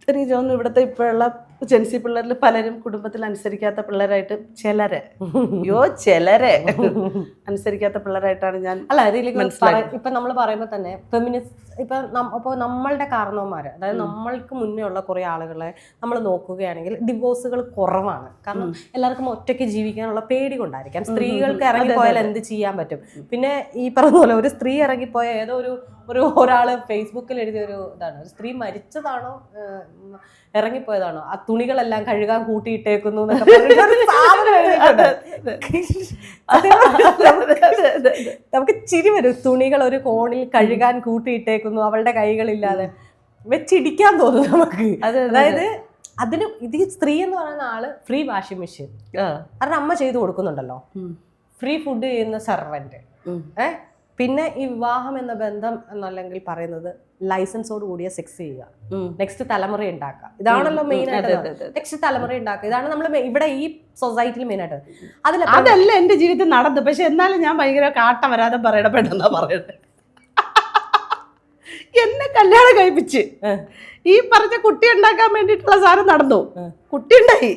എനിക്ക് തോന്നുന്നു ഇവിടുത്തെ ഇപ്പോഴുള്ള ജെൻസി പിള്ളേരിൽ പലരും കുടുംബത്തിൽ അനുസരിക്കാത്ത പിള്ളേരായിട്ട് ചിലരെ അനുസരിക്കാത്ത പിള്ളേരായിട്ടാണ് ഞാൻ. അല്ല ഇപ്പൊ നമ്മൾ പറയുമ്പോൾ തന്നെ ഫെമിനിസ്റ്റ് ഇപ്പോൾ നമ്മളുടെ കാരണവന്മാർ, അതായത് നമ്മൾക്ക് മുന്നേ ഉള്ള കുറേ ആളുകളെ നമ്മൾ നോക്കുകയാണെങ്കിൽ ഡിവോഴ്സുകൾ കുറവാണ്. കാരണം എല്ലാവർക്കും ഒറ്റയ്ക്ക് ജീവിക്കാനുള്ള പേടി കൊണ്ടായിരിക്കാം. സ്ത്രീകൾക്ക് ഇറങ്ങിപ്പോയാൽ എന്ത് ചെയ്യാൻ പറ്റും? പിന്നെ ഈ പറഞ്ഞ പോലെ ഒരു സ്ത്രീ ഇറങ്ങിപ്പോയ ഏതോ ഒരാള് ഫേസ്ബുക്കിൽ എഴുതിയ ഒരു ഇതാണ്, ഒരു സ്ത്രീ മരിച്ചതാണോ ഇറങ്ങിപ്പോയതാണോ, ആ തുണികളെല്ലാം കഴുകാൻ കൂട്ടിയിട്ടേക്കുന്നു നമുക്ക് ചിരി വരും. തുണികൾ ഒരു കോണിൽ കഴുകാൻ കൂട്ടിയിട്ടേക്കുന്നു അവളുടെ കൈകളില്ലാതെ, വെച്ചിടിക്കാൻ തോന്നും നമുക്ക്. അതായത് ഇത് സ്ത്രീ എന്ന് പറയുന്ന ആള് ഫ്രീ വാഷിംഗ് മെഷീൻ, കാരണം അമ്മ ചെയ്തു കൊടുക്കുന്നുണ്ടല്ലോ, ഫ്രീ ഫുഡ് ചെയ്യുന്ന സെർവന്റ്, പിന്നെ ഈ വിവാഹം എന്ന ബന്ധം എന്നല്ലെങ്കിൽ പറയുന്നത് ലൈസൻസോട് കൂടിയ സെക്സ് ചെയ്യുക, നെക്സ്റ്റ് തലമുറ ഉണ്ടാക്കുക. ഇതാണല്ലോ മെയിൻ ആയിട്ട്, നെക്സ്റ്റ് തലമുറ ഉണ്ടാക്കുക. ഇതാണ് നമ്മൾ ഇവിടെ ഈ സൊസൈറ്റിയിൽ മെയിൻ ആയിട്ട്. അതല്ല എൻ്റെ ജീവിതത്തിൽ നടന്നത്. പക്ഷെ എന്നാലും ഞാൻ ഭയങ്കര കാട്ട വരാതെ പറയണമെന്നാ പറയുന്നത്. എന്നെ കല്യാണം കഴിപ്പിച്ച് ഈ പറഞ്ഞ കുട്ടി ഉണ്ടാക്കാൻ വേണ്ടിയിട്ടുള്ള സാധനം നടന്നു, കുട്ടി ഉണ്ടായി,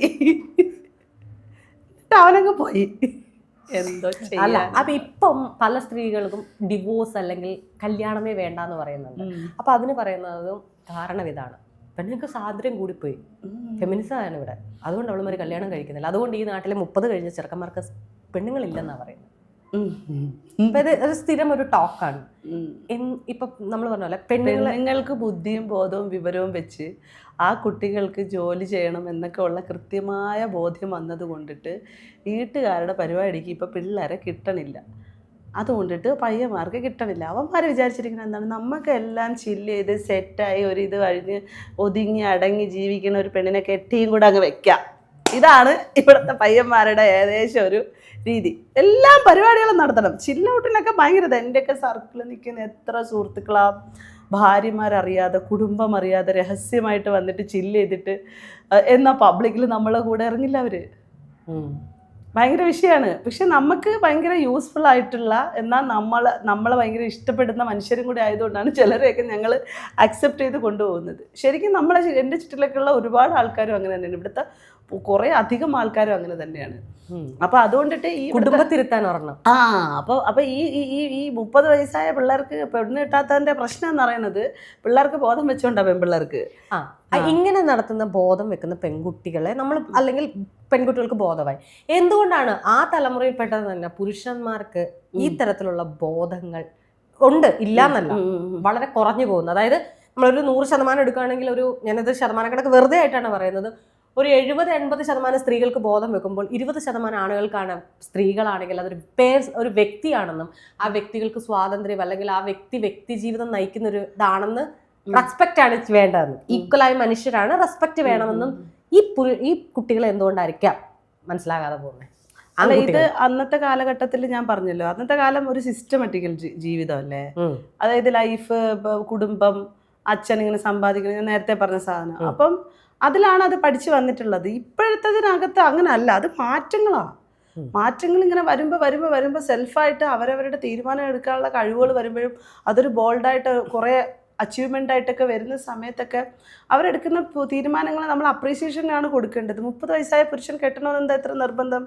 അവനങ്ങ് പോയി. അല്ല അപ്പൊ ഇപ്പം പല സ്ത്രീകൾക്കും ഡിവോഴ്സ് അല്ലെങ്കിൽ കല്യാണമേ വേണ്ടെന്ന് പറയുന്നുണ്ട്. അപ്പൊ അതിന് പറയുന്നതും കാരണം ഇതാണ്, പെണ്ണുങ്ങൾക്ക് സ്വാതന്ത്ര്യം കൂടിപ്പോയി, ഫെമിനിസം ആണ് ഇവിടെ, അതുകൊണ്ട് അവളുമാര് കല്യാണം കഴിക്കുന്നില്ല, അതുകൊണ്ട് ഈ നാട്ടിലെ 30 കഴിഞ്ഞ ചെറുക്കന്മാർക്ക് പെണ്ണുങ്ങളില്ലെന്നാ പറയുന്നത്. ഇത് സ്ഥിരം ഒരു ടോക്കാണ്. ഇപ്പൊ നമ്മൾ പറഞ്ഞ പോലെ പെണ്ണുങ്ങൾക്ക് ബുദ്ധിയും ബോധവും വിവരവും വെച്ച് ആ കുട്ടികൾക്ക് ജോലി ചെയ്യണം എന്നൊക്കെ ഉള്ള കൃത്യമായ ബോധ്യം വന്നത് കൊണ്ടിട്ട് വീട്ടുകാരുടെ പരിപാടിക്ക് ഇപ്പം പിള്ളേരെ കിട്ടണില്ല. അതുകൊണ്ടിട്ട് പയ്യന്മാർക്ക് കിട്ടണില്ല. അവന്മാർ വിചാരിച്ചിരിക്കുന്നത് എന്താണ്, നമുക്കെല്ലാം ചില്ല് ചെയ്ത് സെറ്റായി ഒരു ഇത് കഴിഞ്ഞ് ഒതുങ്ങി അടങ്ങി ജീവിക്കുന്ന ഒരു പെണ്ണിനെ കെട്ടിയും കൂടെ അങ്ങ് വെക്കാം. ഇതാണ് ഇവിടുത്തെ പയ്യന്മാരുടെ ഏകദേശം ഒരു രീതി. എല്ലാ പരിപാടികളും നടത്തണം. ചില്ലൗട്ടിലൊക്കെ ഭയങ്കര എൻ്റെയൊക്കെ സർക്കിളിൽ നിൽക്കുന്ന എത്ര സുഹൃത്തുക്കളാ ഭാര്യമാരറിയാതെ, കുടുംബം അറിയാതെ രഹസ്യമായിട്ട് വന്നിട്ട് ചില്ല് ചെയ്തിട്ട് എന്നാൽ പബ്ലിക്കിൽ നമ്മളെ കൂടെ ഇറങ്ങില്ല അവർ. ഭയങ്കര വിഷയമാണ്. പക്ഷെ നമുക്ക് ഭയങ്കര യൂസ്ഫുൾ ആയിട്ടുള്ള, എന്നാൽ നമ്മളെ ഭയങ്കര ഇഷ്ടപ്പെടുന്ന മനുഷ്യരും കൂടി ആയതുകൊണ്ടാണ് ചിലരെയൊക്കെ ഞങ്ങൾ അക്സെപ്റ്റ് ചെയ്ത് കൊണ്ടുപോകുന്നത്. ശരിക്കും എൻ്റെ ചുറ്റിലൊക്കെയുള്ള ഒരുപാട് ആൾക്കാരും അങ്ങനെ തന്നെയാണ്, ഇവിടുത്തെ കുറേ അധികം ആൾക്കാരും അങ്ങനെ തന്നെയാണ്. അപ്പൊ അതുകൊണ്ടിട്ട് ഈ കുടുംബത്തിരുത്താൻ പറഞ്ഞു. അപ്പൊ ഈ 30 വയസ്സായ പിള്ളേർക്ക് പെണ്ണ് കിട്ടാത്തതിന്റെ പ്രശ്നം എന്ന് പറയുന്നത് പിള്ളേർക്ക് ബോധം വെച്ചോണ്ടാ. പെൺപിള്ളേർക്ക് ഇങ്ങനെ നടത്തുന്ന ബോധം വെക്കുന്ന പെൺകുട്ടികളെ നമ്മൾ, അല്ലെങ്കിൽ പെൺകുട്ടികൾക്ക് ബോധമായി, എന്തുകൊണ്ടാണ് ആ തലമുറയിൽപ്പെട്ടത് തന്നെ പുരുഷന്മാർക്ക് ഈ തരത്തിലുള്ള ബോധങ്ങൾ ഉണ്ട് ഇല്ല എന്നല്ല, വളരെ കുറഞ്ഞു പോകുന്നു. അതായത് നമ്മളൊരു 100% എടുക്കുകയാണെങ്കിൽ, ഞാനത് ശതമാനം കണക്ക് വെറുതെ ആയിട്ടാണ് പറയുന്നത്, ഒരു 70-80% സ്ത്രീകൾക്ക് ബോധം വെക്കുമ്പോൾ 20% ആണുകൾക്കാണ്, സ്ത്രീകളാണെങ്കിൽ ഒരു വ്യക്തിയാണെന്നും ആ വ്യക്തികൾക്ക് സ്വാതന്ത്ര്യം അല്ലെങ്കിൽ ആ വ്യക്തി ജീവിതം നയിക്കുന്ന ഒരു ഇതാണെന്ന് റെസ്പെക്റ്റ് ആണ് വേണ്ടതെന്ന്, ഈക്വലായ മനുഷ്യരാണ്, റെസ്പെക്റ്റ് വേണമെന്നും ഈ കുട്ടികൾ എന്തുകൊണ്ടായിരിക്കാം മനസ്സിലാകാതെ പോകുന്നത്. അല്ല, ഇത് അന്നത്തെ കാലഘട്ടത്തിൽ ഞാൻ പറഞ്ഞല്ലോ, അന്നത്തെ കാലം ഒരു സിസ്റ്റമാറ്റിക്കൽ ജീവിതം അല്ലേ. അതായത് ലൈഫ്, കുടുംബം, അച്ഛൻ ഇങ്ങനെ സമ്പാദിക്കുന്നത്, ഞാൻ നേരത്തെ പറഞ്ഞ സാധനം. അപ്പം അതിലാണ് അത് പഠിച്ചു വന്നിട്ടുള്ളത്. ഇപ്പോഴത്തതിനകത്ത് അങ്ങനെ അല്ല, അത് മാറ്റങ്ങൾ ഇങ്ങനെ വരുമ്പോൾ സെൽഫായിട്ട് അവരവരുടെ തീരുമാനം എടുക്കാനുള്ള കഴിവുകൾ വരുമ്പോഴും അതൊരു ബോൾഡായിട്ട് കുറേ അച്ചീവ്മെൻ്റ് ആയിട്ടൊക്കെ വരുന്ന സമയത്തൊക്കെ അവരെടുക്കുന്ന തീരുമാനങ്ങൾ നമ്മൾ അപ്രീസിയേഷനാണ് കൊടുക്കേണ്ടത്. 30 വയസ്സായ പുരുഷൻ കെട്ടണമെന്ന് എന്താ ഇത്ര നിർബന്ധം?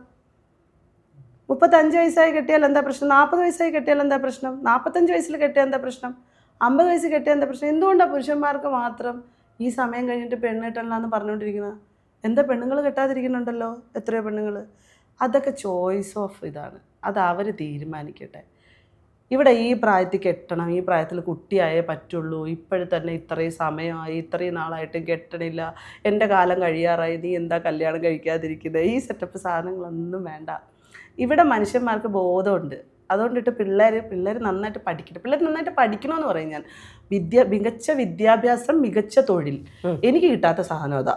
35 വയസ്സായി കെട്ടിയാൽ എന്താ പ്രശ്നം? 40 വയസ്സായി കെട്ടിയാൽ എന്താ പ്രശ്നം? 45 വയസ്സിൽ കെട്ടിയാൽ എന്താ പ്രശ്നം? 50 വയസ്സിൽ കെട്ടിയാൽ എന്താ പ്രശ്നം? എന്തുകൊണ്ടാണ് പുരുഷന്മാർക്ക് മാത്രം ഈ സമയം കഴിഞ്ഞിട്ട് പെണ്ണ് കെട്ടണമെന്ന് പറഞ്ഞുകൊണ്ടിരിക്കുന്നത്? എന്താ പെണ്ണുങ്ങൾ കെട്ടാതിരിക്കുന്നുണ്ടല്ലോ എത്രയോ പെണ്ണുങ്ങൾ. അതൊക്കെ ചോയ്സ് ഓഫ് ഇതാണ്, അത് അവർ തീരുമാനിക്കട്ടെ. ഇവിടെ ഈ പ്രായത്തിൽ കെട്ടണം, ഈ പ്രായത്തിൽ കുട്ടിയായേ പറ്റുള്ളൂ, ഇപ്പോഴും തന്നെ ഇത്രയും സമയമായി, ഇത്രയും നാളായിട്ടും കെട്ടണില്ല, എൻ്റെ കാലം കഴിയാറായി, നീ എന്താ കല്യാണം കഴിക്കാതിരിക്കുന്നത്, ഈ സെറ്റപ്പ് സാധനങ്ങളൊന്നും വേണ്ട. ഇവിടെ മനുഷ്യന്മാർക്ക് ബോധമുണ്ട്. അതുകൊണ്ടിട്ട് പിള്ളേർ നന്നായിട്ട് പഠിക്കട്ടെ. പിള്ളേർ നന്നായിട്ട് പഠിക്കണമെന്ന് പറയും ഞാൻ. മികച്ച വിദ്യാഭ്യാസം, മികച്ച തൊഴിൽ. എനിക്ക് കിട്ടാത്ത സാധനം അതാ.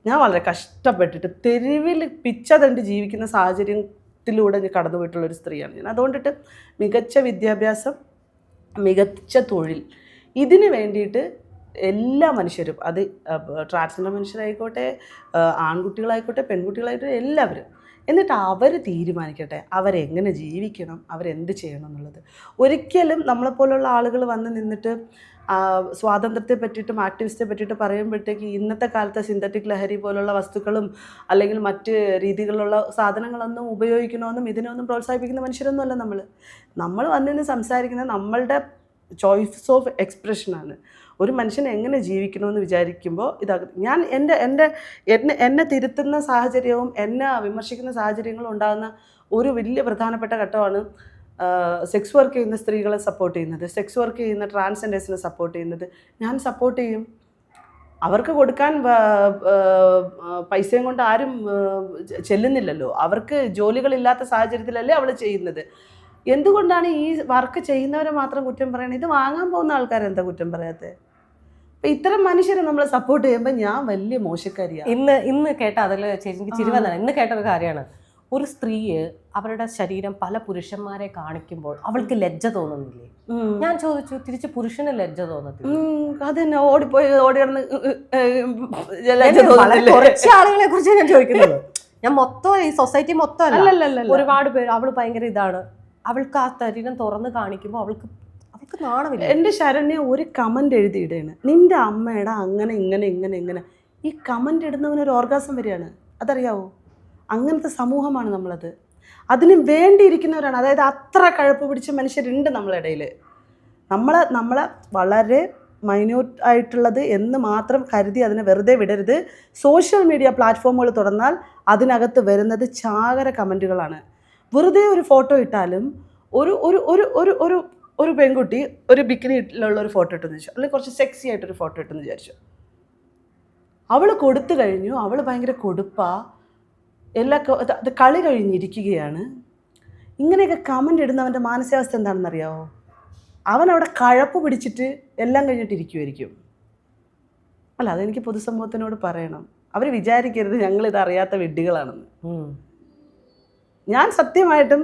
ഞാൻ വളരെ കഷ്ടപ്പെട്ടിട്ട് തെരുവിൽ പിച്ച തണ്ട് ജീവിക്കുന്ന സാഹചര്യത്തിലൂടെ ഞാൻ കടന്നു പോയിട്ടുള്ളൊരു സ്ത്രീയാണ് ഞാൻ. അതുകൊണ്ടിട്ട് മികച്ച വിദ്യാഭ്യാസം, മികച്ച തൊഴിൽ, ഇതിന് വേണ്ടിയിട്ട് എല്ലാ മനുഷ്യരും, അത് ട്രാൻസ്ജെൻഡർ മനുഷ്യരായിക്കോട്ടെ, ആൺകുട്ടികളായിക്കോട്ടെ, പെൺകുട്ടികളായിക്കോട്ടെ, എല്ലാവരും, എന്നിട്ട് അവർ തീരുമാനിക്കട്ടെ അവരെങ്ങനെ ജീവിക്കണം, അവരെന്ത് ചെയ്യണം എന്നുള്ളത്. ഒരിക്കലും നമ്മളെപ്പോലുള്ള ആളുകൾ വന്ന് നിന്നിട്ട് സ്വാതന്ത്ര്യത്തെ പറ്റിയിട്ടും ആക്ടിവിസ്റ്റെ പറ്റിയിട്ട് പറയുമ്പോഴത്തേക്ക് ഇന്നത്തെ കാലത്തെ സിന്തറ്റിക് ലഹരി പോലുള്ള വസ്തുക്കളും അല്ലെങ്കിൽ മറ്റ് രീതികളിലുള്ള സാധനങ്ങളൊന്നും ഉപയോഗിക്കണമെന്നും ഇതിനൊന്നും പ്രോത്സാഹിപ്പിക്കുന്ന മനുഷ്യരൊന്നുമല്ല നമ്മൾ വന്നിന്ന് സംസാരിക്കുന്നത് നമ്മളുടെ ചോയ്സ് ഓഫ് എക്സ്പ്രഷനാണ്. ഒരു മനുഷ്യൻ എങ്ങനെ ജീവിക്കണമെന്ന് വിചാരിക്കുമ്പോൾ ഞാൻ എന്നെ തിരുത്തുന്ന സാഹചര്യവും എന്നെ വിമർശിക്കുന്ന സാഹചര്യങ്ങളും ഉണ്ടാകുന്ന ഒരു വലിയ പ്രധാനപ്പെട്ട ഘട്ടമാണ് സെക്സ് വർക്ക് ചെയ്യുന്ന സ്ത്രീകളെ സപ്പോർട്ട് ചെയ്യുന്നത്, സെക്സ് വർക്ക് ചെയ്യുന്ന ട്രാൻസ്ജെൻഡേഴ്സിനെ സപ്പോർട്ട് ചെയ്യുന്നത്. ഞാൻ സപ്പോർട്ട് ചെയ്യും. അവർക്ക് കൊടുക്കാൻ പൈസയും കൊണ്ട് ആരും ചെല്ലുന്നില്ലല്ലോ. അവർക്ക് ജോലികളില്ലാത്ത സാഹചര്യത്തിലല്ലേ അവൾ ചെയ്യുന്നത്. എന്തുകൊണ്ടാണ് ഈ വർക്ക് ചെയ്യുന്നവരെ മാത്രം കുറ്റം പറയണത്? ഇത് വാങ്ങാൻ പോകുന്ന ആൾക്കാരെന്താ കുറ്റം പറയാത്തത്? അപ്പം ഇത്തരം മനുഷ്യരെ നമ്മൾ സപ്പോർട്ട് ചെയ്യുമ്പോൾ ഞാൻ വലിയ മോശക്കാരിയാണ്. ഇന്ന് കേട്ട അതിൽ ചേച്ചിക്ക് ചിരി വന്നതാണ്. ഇന്ന് കേട്ട ഒരു കാര്യമാണ്, ഒരു സ്ത്രീ അവരുടെ ശരീരം പല പുരുഷന്മാരെ കാണിക്കുമ്പോൾ അവൾക്ക് ലജ്ജ തോന്നുന്നില്ലേ? ഞാൻ ചോദിച്ചു, തിരിച്ച് പുരുഷന് ലജ്ജ തോന്നത്തില്ല? അതന്നെ ഓടി കിടന്ന് കുറച്ച് ആളുകളെ കുറിച്ച് ഞാൻ ചോദിക്കുന്നത്. ഞാൻ മൊത്തം ഈ സൊസൈറ്റി മൊത്തം അല്ല, ഒരുപാട് പേര് അവള് ഭയങ്കര ഇതാണ്, അവൾക്ക് ആ ശരീരം തുറന്ന് കാണിക്കുമ്പോൾ അവൾക്ക് നാണമില്ല. എൻ്റെ ശരണ്യ ഒരു കമന്റ് എഴുതിയിടയാണ്, നിന്റെ അമ്മയുടെ അങ്ങനെ ഇങ്ങനെ. ഈ കമന്റ് ഇടുന്നവനൊരു ഓർഗാസം വരികയാണ്. അതറിയാവോ? അങ്ങനത്തെ സമൂഹമാണ് നമ്മളത്. അതിന് വേണ്ടിയിരിക്കുന്നവരാണ്. അതായത് അത്ര കഴപ്പ് പിടിച്ച മനുഷ്യരുണ്ട് നമ്മളിടയിൽ. നമ്മളെ വളരെ മൈന്യൂട്ട് ആയിട്ടുള്ളത് എന്ന് മാത്രം കരുതി അതിനെ വെറുതെ വിടരുത്. സോഷ്യൽ മീഡിയ പ്ലാറ്റ്ഫോമുകൾ തുറന്നാൽ അതിനകത്ത് വരുന്നത് ചാകര കമൻറ്റുകളാണ്. വെറുതെ ഒരു ഫോട്ടോ ഇട്ടാലും ഒരു ഒരു ഒരു ഒരു ഒരു ഒരു പെൺകുട്ടി ഒരു ബിക്കിനിയിലുള്ള ഒരു ഫോട്ടോ ഇട്ടെന്ന് വെച്ചു, അല്ലെങ്കിൽ കുറച്ച് സെക്സി ആയിട്ടൊരു ഫോട്ടോ ഇട്ടെന്ന് വിചാരിച്ചു, അവൾ കൊടുത്തു കഴിഞ്ഞു, അവൾ ഭയങ്കര കൊടുപ്പാ, അത് കളി കഴിഞ്ഞിരിക്കുകയാണ്. ഇങ്ങനെയൊക്കെ കമൻ്റ് ഇടുന്നവൻ്റെ മാനസികാവസ്ഥ എന്താണെന്നറിയാമോ? അവനവിടെ കഴപ്പ് പിടിച്ചിട്ട് എല്ലാം കഴിഞ്ഞിട്ടിരിക്കുമായിരിക്കും. അല്ല, അതെനിക്ക് പൊതുസമൂഹത്തിനോട് പറയണം. അവർ വിചാരിക്കരുത് ഞങ്ങളിത് അറിയാത്ത വിഡ്ഢികളാണെന്ന്. ഞാൻ സത്യമായിട്ടും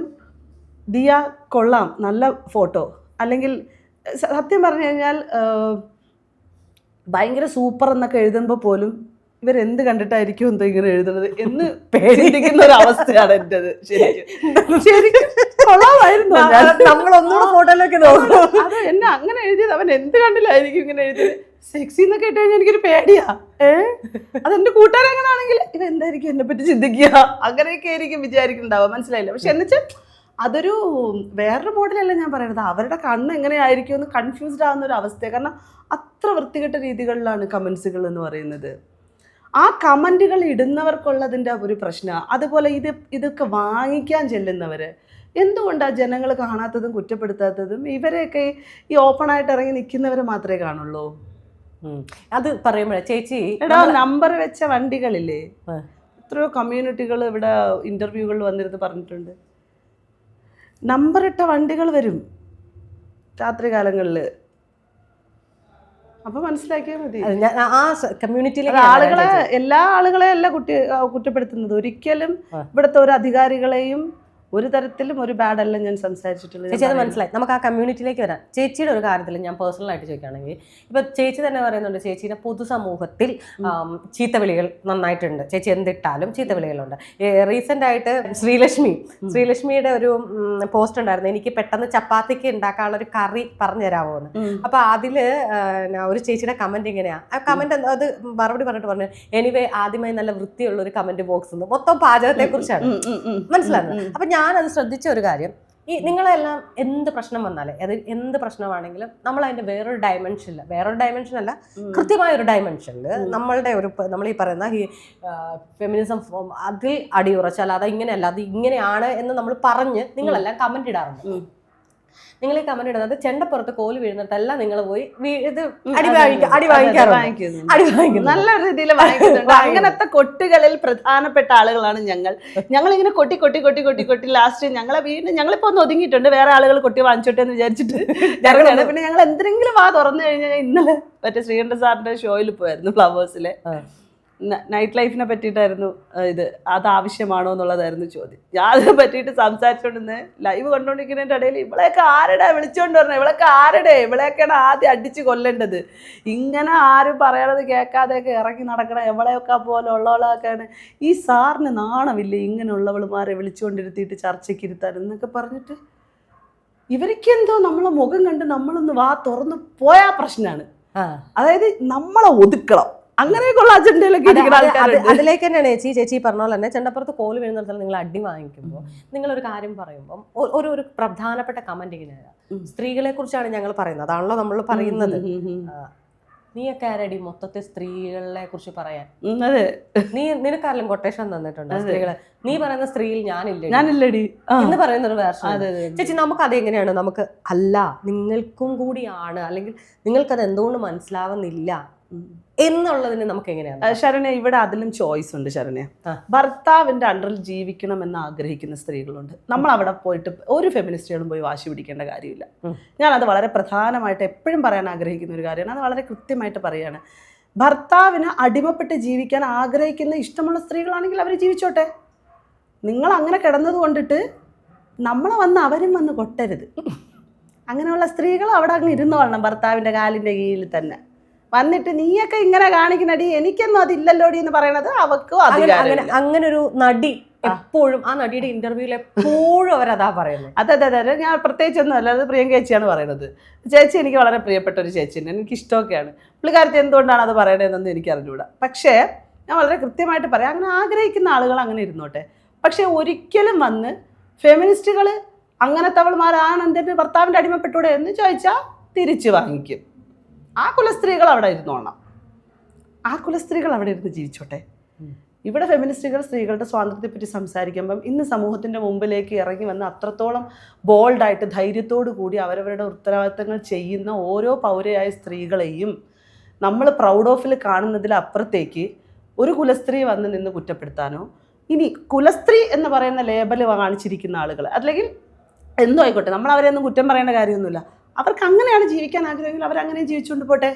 ദിയ കൊള്ളാം, നല്ല ഫോട്ടോ, അല്ലെങ്കിൽ സത്യം പറഞ്ഞു കഴിഞ്ഞാൽ ഭയങ്കര സൂപ്പർ എന്നൊക്കെ എഴുതുമ്പോൾ പോലും ഇവരെന്ത് കണ്ടിട്ടായിരിക്കും എന്തോ ഇങ്ങനെ എഴുതുന്നത് എന്ന് പേടിക്കുന്ന ഒരു അവസ്ഥയാണ് എൻ്റെത്. ശരിക്കും കൊള്ളാമായിരുന്നു. നമ്മളൊന്നുകൂടെ ഫോട്ടോയിലൊക്കെ നോക്കും. അത് എന്നെ അങ്ങനെ എഴുതിയത് അവൻ എന്ത് കണ്ടില്ലായിരിക്കും ഇങ്ങനെ എഴുതിയത്. സെക്സി എന്നൊക്കെ ഇട്ട് കഴിഞ്ഞാൽ എനിക്കൊരു പേടിയാ. അതെന്റെ കൂട്ടുകാരെങ്ങനാണെങ്കിൽ ഇവ എന്തായിരിക്കും എന്നെ പറ്റി ചിന്തിക്കുക, അങ്ങനെയൊക്കെ ആയിരിക്കും വിചാരിക്കുന്നുണ്ടാവുക. മനസ്സിലായില്ല? പക്ഷെ എന്നുവെച്ചാൽ അതൊരു വേറൊരു മോഡലല്ല ഞാൻ പറയുന്നത്. അവരുടെ കണ്ണ് എങ്ങനെയായിരിക്കും എന്ന് കൺഫ്യൂസ്ഡ് ആവുന്ന ഒരു അവസ്ഥയാണ്. കാരണം അത്ര വൃത്തികെട്ട രീതികളിലാണ് കമൻസുകൾ എന്ന് പറയുന്നത്. ആ കമൻറ്റുകൾ ഇടുന്നവർക്കുള്ളതിൻ്റെ ഒരു പ്രശ്നമാണ്. അതുപോലെ ഇതൊക്കെ വാങ്ങിക്കാൻ ചെല്ലുന്നവർ എന്തുകൊണ്ടാണ് ജനങ്ങൾ കാണാത്തതും കുറ്റപ്പെടുത്താത്തതും? ഇവരെയൊക്കെ ഈ ഓപ്പണായിട്ട് ഇറങ്ങി നിൽക്കുന്നവർ മാത്രമേ കാണുള്ളൂ. അത് പറയുമ്പോഴേ ചേച്ചി, നമ്പർ വെച്ച വണ്ടികളില്ലേ, എത്രയോ കമ്മ്യൂണിറ്റികൾ ഇവിടെ ഇൻ്റർവ്യൂകളിൽ വന്നിരുന്ന് പറഞ്ഞിട്ടുണ്ട്. നമ്പറിട്ട വണ്ടികൾ വരും രാത്രി കാലങ്ങളിൽ. അപ്പോൾ മനസ്സിലാക്കിയാൽ മതി. ആ കമ്മ്യൂണിറ്റിയിലെ എല്ലാ ആളുകളെയും അല്ല കുറ്റപ്പെടുത്തുന്നത്. ഒരിക്കലും ഇവിടുത്തെ ഒരു അധികാരികളെയും ഒരു തരത്തിലും ഒരു ബാഡ് അല്ല ഞാൻ സംസാരിച്ചിട്ടുള്ളത്. ചേച്ചി അത് മനസ്സിലായി. നമുക്ക് ആ കമ്മ്യൂണിറ്റിയിലേക്ക് വരാം. ചേച്ചിയുടെ ഒരു കാര്യത്തിൽ ഞാൻ പേഴ്സണലായിട്ട് ചോദിക്കുകയാണെങ്കിൽ, ഇപ്പൊ ചേച്ചി തന്നെ പറയുന്നുണ്ട് ചേച്ചീനെ പൊതുസമൂഹത്തിൽ ചീത്തവിളികൾ നന്നായിട്ടുണ്ട്, ചേച്ചി എന്തിട്ടാലും ചീത്തവിളികളുണ്ട്. റീസെന്റ് ആയിട്ട് ശ്രീലക്ഷ്മിയുടെ ഒരു പോസ്റ്റ് ഉണ്ടായിരുന്നു, എനിക്ക് പെട്ടെന്ന് ചപ്പാത്തിക്ക് ഉണ്ടാക്കാനുള്ള ഒരു കറി പറഞ്ഞു തരാമോ എന്ന്. അപ്പൊ അതില് ഒരു ചേച്ചിയുടെ കമന്റ് ഇങ്ങനെയാ, ആ കമന്റ് അത് മറുപടി പറഞ്ഞിട്ട് പറഞ്ഞു, എനിവേ ആദ്യമായി നല്ല വൃത്തിയുള്ള ഒരു കമന്റ് ബോക്സ് എന്ന്, മൊത്തം പാചകത്തെ കുറിച്ചാണ്. മനസ്സിലാകുന്നത്. അപ്പൊ ഞാനത് ശ്രദ്ധിച്ച ഒരു കാര്യം, ഈ നിങ്ങളെല്ലാം എന്ത് പ്രശ്നം വന്നാലേ, അത് എന്ത് പ്രശ്നമാണെങ്കിലും നമ്മൾ അതിന്റെ വേറൊരു ഡയമെൻഷൻ അല്ല, കൃത്യമായ ഒരു ഡയമെൻഷനിൽ നമ്മളുടെ ഒരു, നമ്മൾ ഈ പറയുന്ന ഈ ഫെമിനിസം അതിൽ അടിയുറച്ചാൽ അത് ഇങ്ങനെയല്ല, അത് ഇങ്ങനെയാണ് എന്ന് നമ്മൾ പറഞ്ഞ് നിങ്ങളെല്ലാം കമന്റ് ഇടാറുണ്ട്. നിങ്ങൾ ഈ കമന്റ് ഇടുന്നത് ചെണ്ടപ്പുറത്ത് കോല് വീഴുന്നിടത്തെല്ലാം നിങ്ങൾ പോയി ഇത് അടി വാങ്ങിക്കാറുണ്ട്. നല്ല രീതിയിൽ വാങ്ങിക്കുന്നുണ്ട്. അങ്ങനത്തെ കൊട്ടുകളിൽ പ്രധാനപ്പെട്ട ആളുകളാണ് ഞങ്ങൾ ഇങ്ങനെ കൊട്ടി ലാസ്റ്റ് ഞങ്ങളെ വീണ്ടും ഞങ്ങളിപ്പോ ഒന്ന് ഒതുങ്ങിയിട്ടുണ്ട്, വേറെ ആളുകൾ കൊട്ടി വാങ്ങിച്ചോട്ടെ എന്ന് വിചാരിച്ചിട്ട് ഞങ്ങളാണ്. പിന്നെ ഞങ്ങൾ എന്തെങ്കിലും തുറന്നു കഴിഞ്ഞാൽ ഇന്നലെ മറ്റേ ശ്രീകണ്ഠ സാറിന്റെ ഷോയിൽ പോയായിരുന്നു, ഫ്ലവേഴ്സിലെ നൈറ്റ് ലൈഫിനെ പറ്റിയിട്ടായിരുന്നു ഇത്, അത് ആവശ്യമാണോ എന്നുള്ളതായിരുന്നു ചോദ്യം. ഞാൻ അതിനെ പറ്റിയിട്ട് സംസാരിച്ചോണ്ടിരുന്ന് ലൈവ് കണ്ടുകൊണ്ടിരിക്കുന്നതിൻ്റെ ഇടയിൽ ഇവളെയൊക്കെ ആരുടെ വിളിച്ചോണ്ട് പറഞ്ഞത്, ഇവളെയൊക്കെയാണ് ആദ്യം അടിച്ച് കൊല്ലേണ്ടത്. ഇങ്ങനെ ആരും പറയാതെ കേൾക്കാതെയൊക്കെ ഇറങ്ങി നടക്കണം എവളെയൊക്കെ പോലെ ഉള്ളവളൊക്കെയാണ്. ഈ സാറിന് നാണമില്ലേ ഇങ്ങനെയുള്ളവളുമാരെ വിളിച്ചുകൊണ്ടിരുത്തിയിട്ട് ചർച്ചയ്ക്ക് ഇരുത്താൻ എന്നൊക്കെ പറഞ്ഞിട്ട്, ഇവർക്കെന്തോ നമ്മളെ മുഖം കണ്ട് നമ്മളൊന്ന് തുറന്ന് പോയാ പ്രശ്നമാണ്. അതായത് നമ്മളെ ഒതുക്കണം, അങ്ങനെയൊക്കെയുള്ള അജണ്ടയിലൊക്കെ അതിലേക്ക് തന്നെയാണ് ചേച്ചി പറഞ്ഞ പോലെ തന്നെ ചെണ്ടപ്പുറത്ത് കോല് വീഴുന്നിടത്തോളം നിങ്ങൾ അടി വാങ്ങിക്കുമ്പോൾ നിങ്ങളൊരു കാര്യം പറയുമ്പോൾ ഒരു പ്രധാനപ്പെട്ട കമന്റ് ഇങ്ങനെയാണ്, സ്ത്രീകളെ കുറിച്ചാണ് ഞങ്ങൾ പറയുന്നത്, അതാണല്ലോ നമ്മൾ പറയുന്നത്. നീയൊക്കെ ആരടി മൊത്തത്തിൽ സ്ത്രീകളെ കുറിച്ച് പറയാൻ? നിനക്കാരെങ്കിലും കൊട്ടേഷൻ തന്നിട്ടുണ്ടോ സ്ത്രീകളെ? നീ പറയുന്ന സ്ത്രീയിൽ ഞാനില്ലടി എന്ന് പറയുന്ന ഒരു വേർഷൻ. ചേച്ചി നമുക്ക് അതെങ്ങനെയാണ്, നമുക്ക് അല്ല നിങ്ങൾക്കും കൂടിയാണ്, അല്ലെങ്കിൽ നിങ്ങൾക്കത് എന്തുകൊണ്ട് മനസ്സിലാവുന്നില്ല എന്നുള്ളതിന് നമുക്ക് എങ്ങനെയാണ്? ശരണ്യ, ഇവിടെ അതിലും ചോയ്സ് ഉണ്ട് ശരണ്യ. ഭർത്താവിന്റെ അണ്ടറിൽ ജീവിക്കണം എന്ന് ആഗ്രഹിക്കുന്ന സ്ത്രീകളുണ്ട്. നമ്മൾ അവിടെ പോയിട്ട് ഒരു ഫെമിനിസ്റ്റുകളും പോയി വാശി പിടിക്കേണ്ട കാര്യമില്ല. ഞാനത് വളരെ പ്രധാനമായിട്ട് എപ്പോഴും പറയാൻ ആഗ്രഹിക്കുന്ന ഒരു കാര്യമാണ്. അത് വളരെ കൃത്യമായിട്ട് പറയാണ്. ഭർത്താവിന് അടിമപ്പെട്ട് ജീവിക്കാൻ ആഗ്രഹിക്കുന്ന ഇഷ്ടമുള്ള സ്ത്രീകളാണെങ്കിൽ അവർ ജീവിച്ചോട്ടെ. നിങ്ങൾ അങ്ങനെ കിടന്നത് കൊണ്ടിട്ട് നമ്മളെ അവരും വന്ന് കൊട്ടരുത്. അങ്ങനെയുള്ള സ്ത്രീകൾ അവിടെ അങ്ങ് ഇരുന്നോളണം ഭർത്താവിൻ്റെ കാലിൻ്റെ കീഴിൽ തന്നെ. വന്നിട്ട് നീയൊക്കെ ഇങ്ങനെ കാണിക്കുന്നടി, എനിക്കൊന്നും അതില്ലല്ലോടി എന്ന് പറയണത് അവക്കും അങ്ങനെ ഒരു നടി എപ്പോഴും, ആ നടിയുടെ ഇന്റർവ്യൂവിൽ എപ്പോഴും അവരതാ പറയുന്നത്. അതെ, ഞാൻ പ്രത്യേകിച്ചൊന്നും അല്ല, അത് പ്രിയങ്ക ചേച്ചിയാണ് പറയുന്നത്. ചേച്ചി എനിക്ക് വളരെ പ്രിയപ്പെട്ട ഒരു ചേച്ചിയുണ്ട്, എനിക്ക് ഇഷ്ടമൊക്കെയാണ്. പുള്ളിക്കാരത്തി എന്തുകൊണ്ടാണ് അത് പറയണതെന്നൊന്നും എനിക്ക് അറിഞ്ഞുകൂടാ. പക്ഷേ ഞാൻ വളരെ കൃത്യമായിട്ട് പറയാം, അങ്ങനെ ആഗ്രഹിക്കുന്ന ആളുകൾ അങ്ങനെ ഇരുന്നോട്ടെ. പക്ഷേ ഒരിക്കലും വന്ന് ഫെമിനിസ്റ്റുകൾ അങ്ങനത്തെവൾമാരാണ് എന്തിൻ്റെ ഭർത്താവിൻ്റെ അടിമപ്പെട്ടൂടെ എന്ന് ചോദിച്ചാൽ തിരിച്ചു വാങ്ങിക്കും. ആ കുലസ്ത്രീകൾ അവിടെ ഇരുന്നോണം, ആ കുലസ്ത്രീകൾ അവിടെ ഇരുന്ന് ജീവിച്ചോട്ടെ. ഇവിടെ ഫെമിനിസ്റ്റുകൾ സ്ത്രീകളുടെ സ്വാതന്ത്ര്യത്തെപ്പറ്റി സംസാരിക്കുമ്പം ഇന്ന് സമൂഹത്തിൻ്റെ മുമ്പിലേക്ക് ഇറങ്ങി വന്ന് അത്രത്തോളം ബോൾഡായിട്ട് ധൈര്യത്തോടു കൂടി അവരവരുടെ ഉത്തരവാദിത്തങ്ങൾ ചെയ്യുന്ന ഓരോ പൗരയായ സ്ത്രീകളെയും നമ്മൾ പ്രൗഡ് ഓഫിൽ കാണുന്നതിലപ്പുറത്തേക്ക് ഒരു കുലസ്ത്രീ വന്ന് നിന്ന് കുറ്റപ്പെടുത്താനോ, ഇനി കുലസ്ത്രീ എന്ന് പറയുന്ന ലേബൽ കാണിച്ചിരിക്കുന്ന ആളുകൾ അല്ലെങ്കിൽ എന്തോ ആയിക്കോട്ടെ, നമ്മൾ അവരെയൊന്നും കുറ്റം പറയേണ്ട കാര്യമൊന്നുമില്ല. അവർക്ക് അങ്ങനെയാണ് ജീവിക്കാൻ ആഗ്രഹമെങ്കിൽ അവരങ്ങനെ ജീവിച്ചുകൊണ്ട് പോട്ടെ.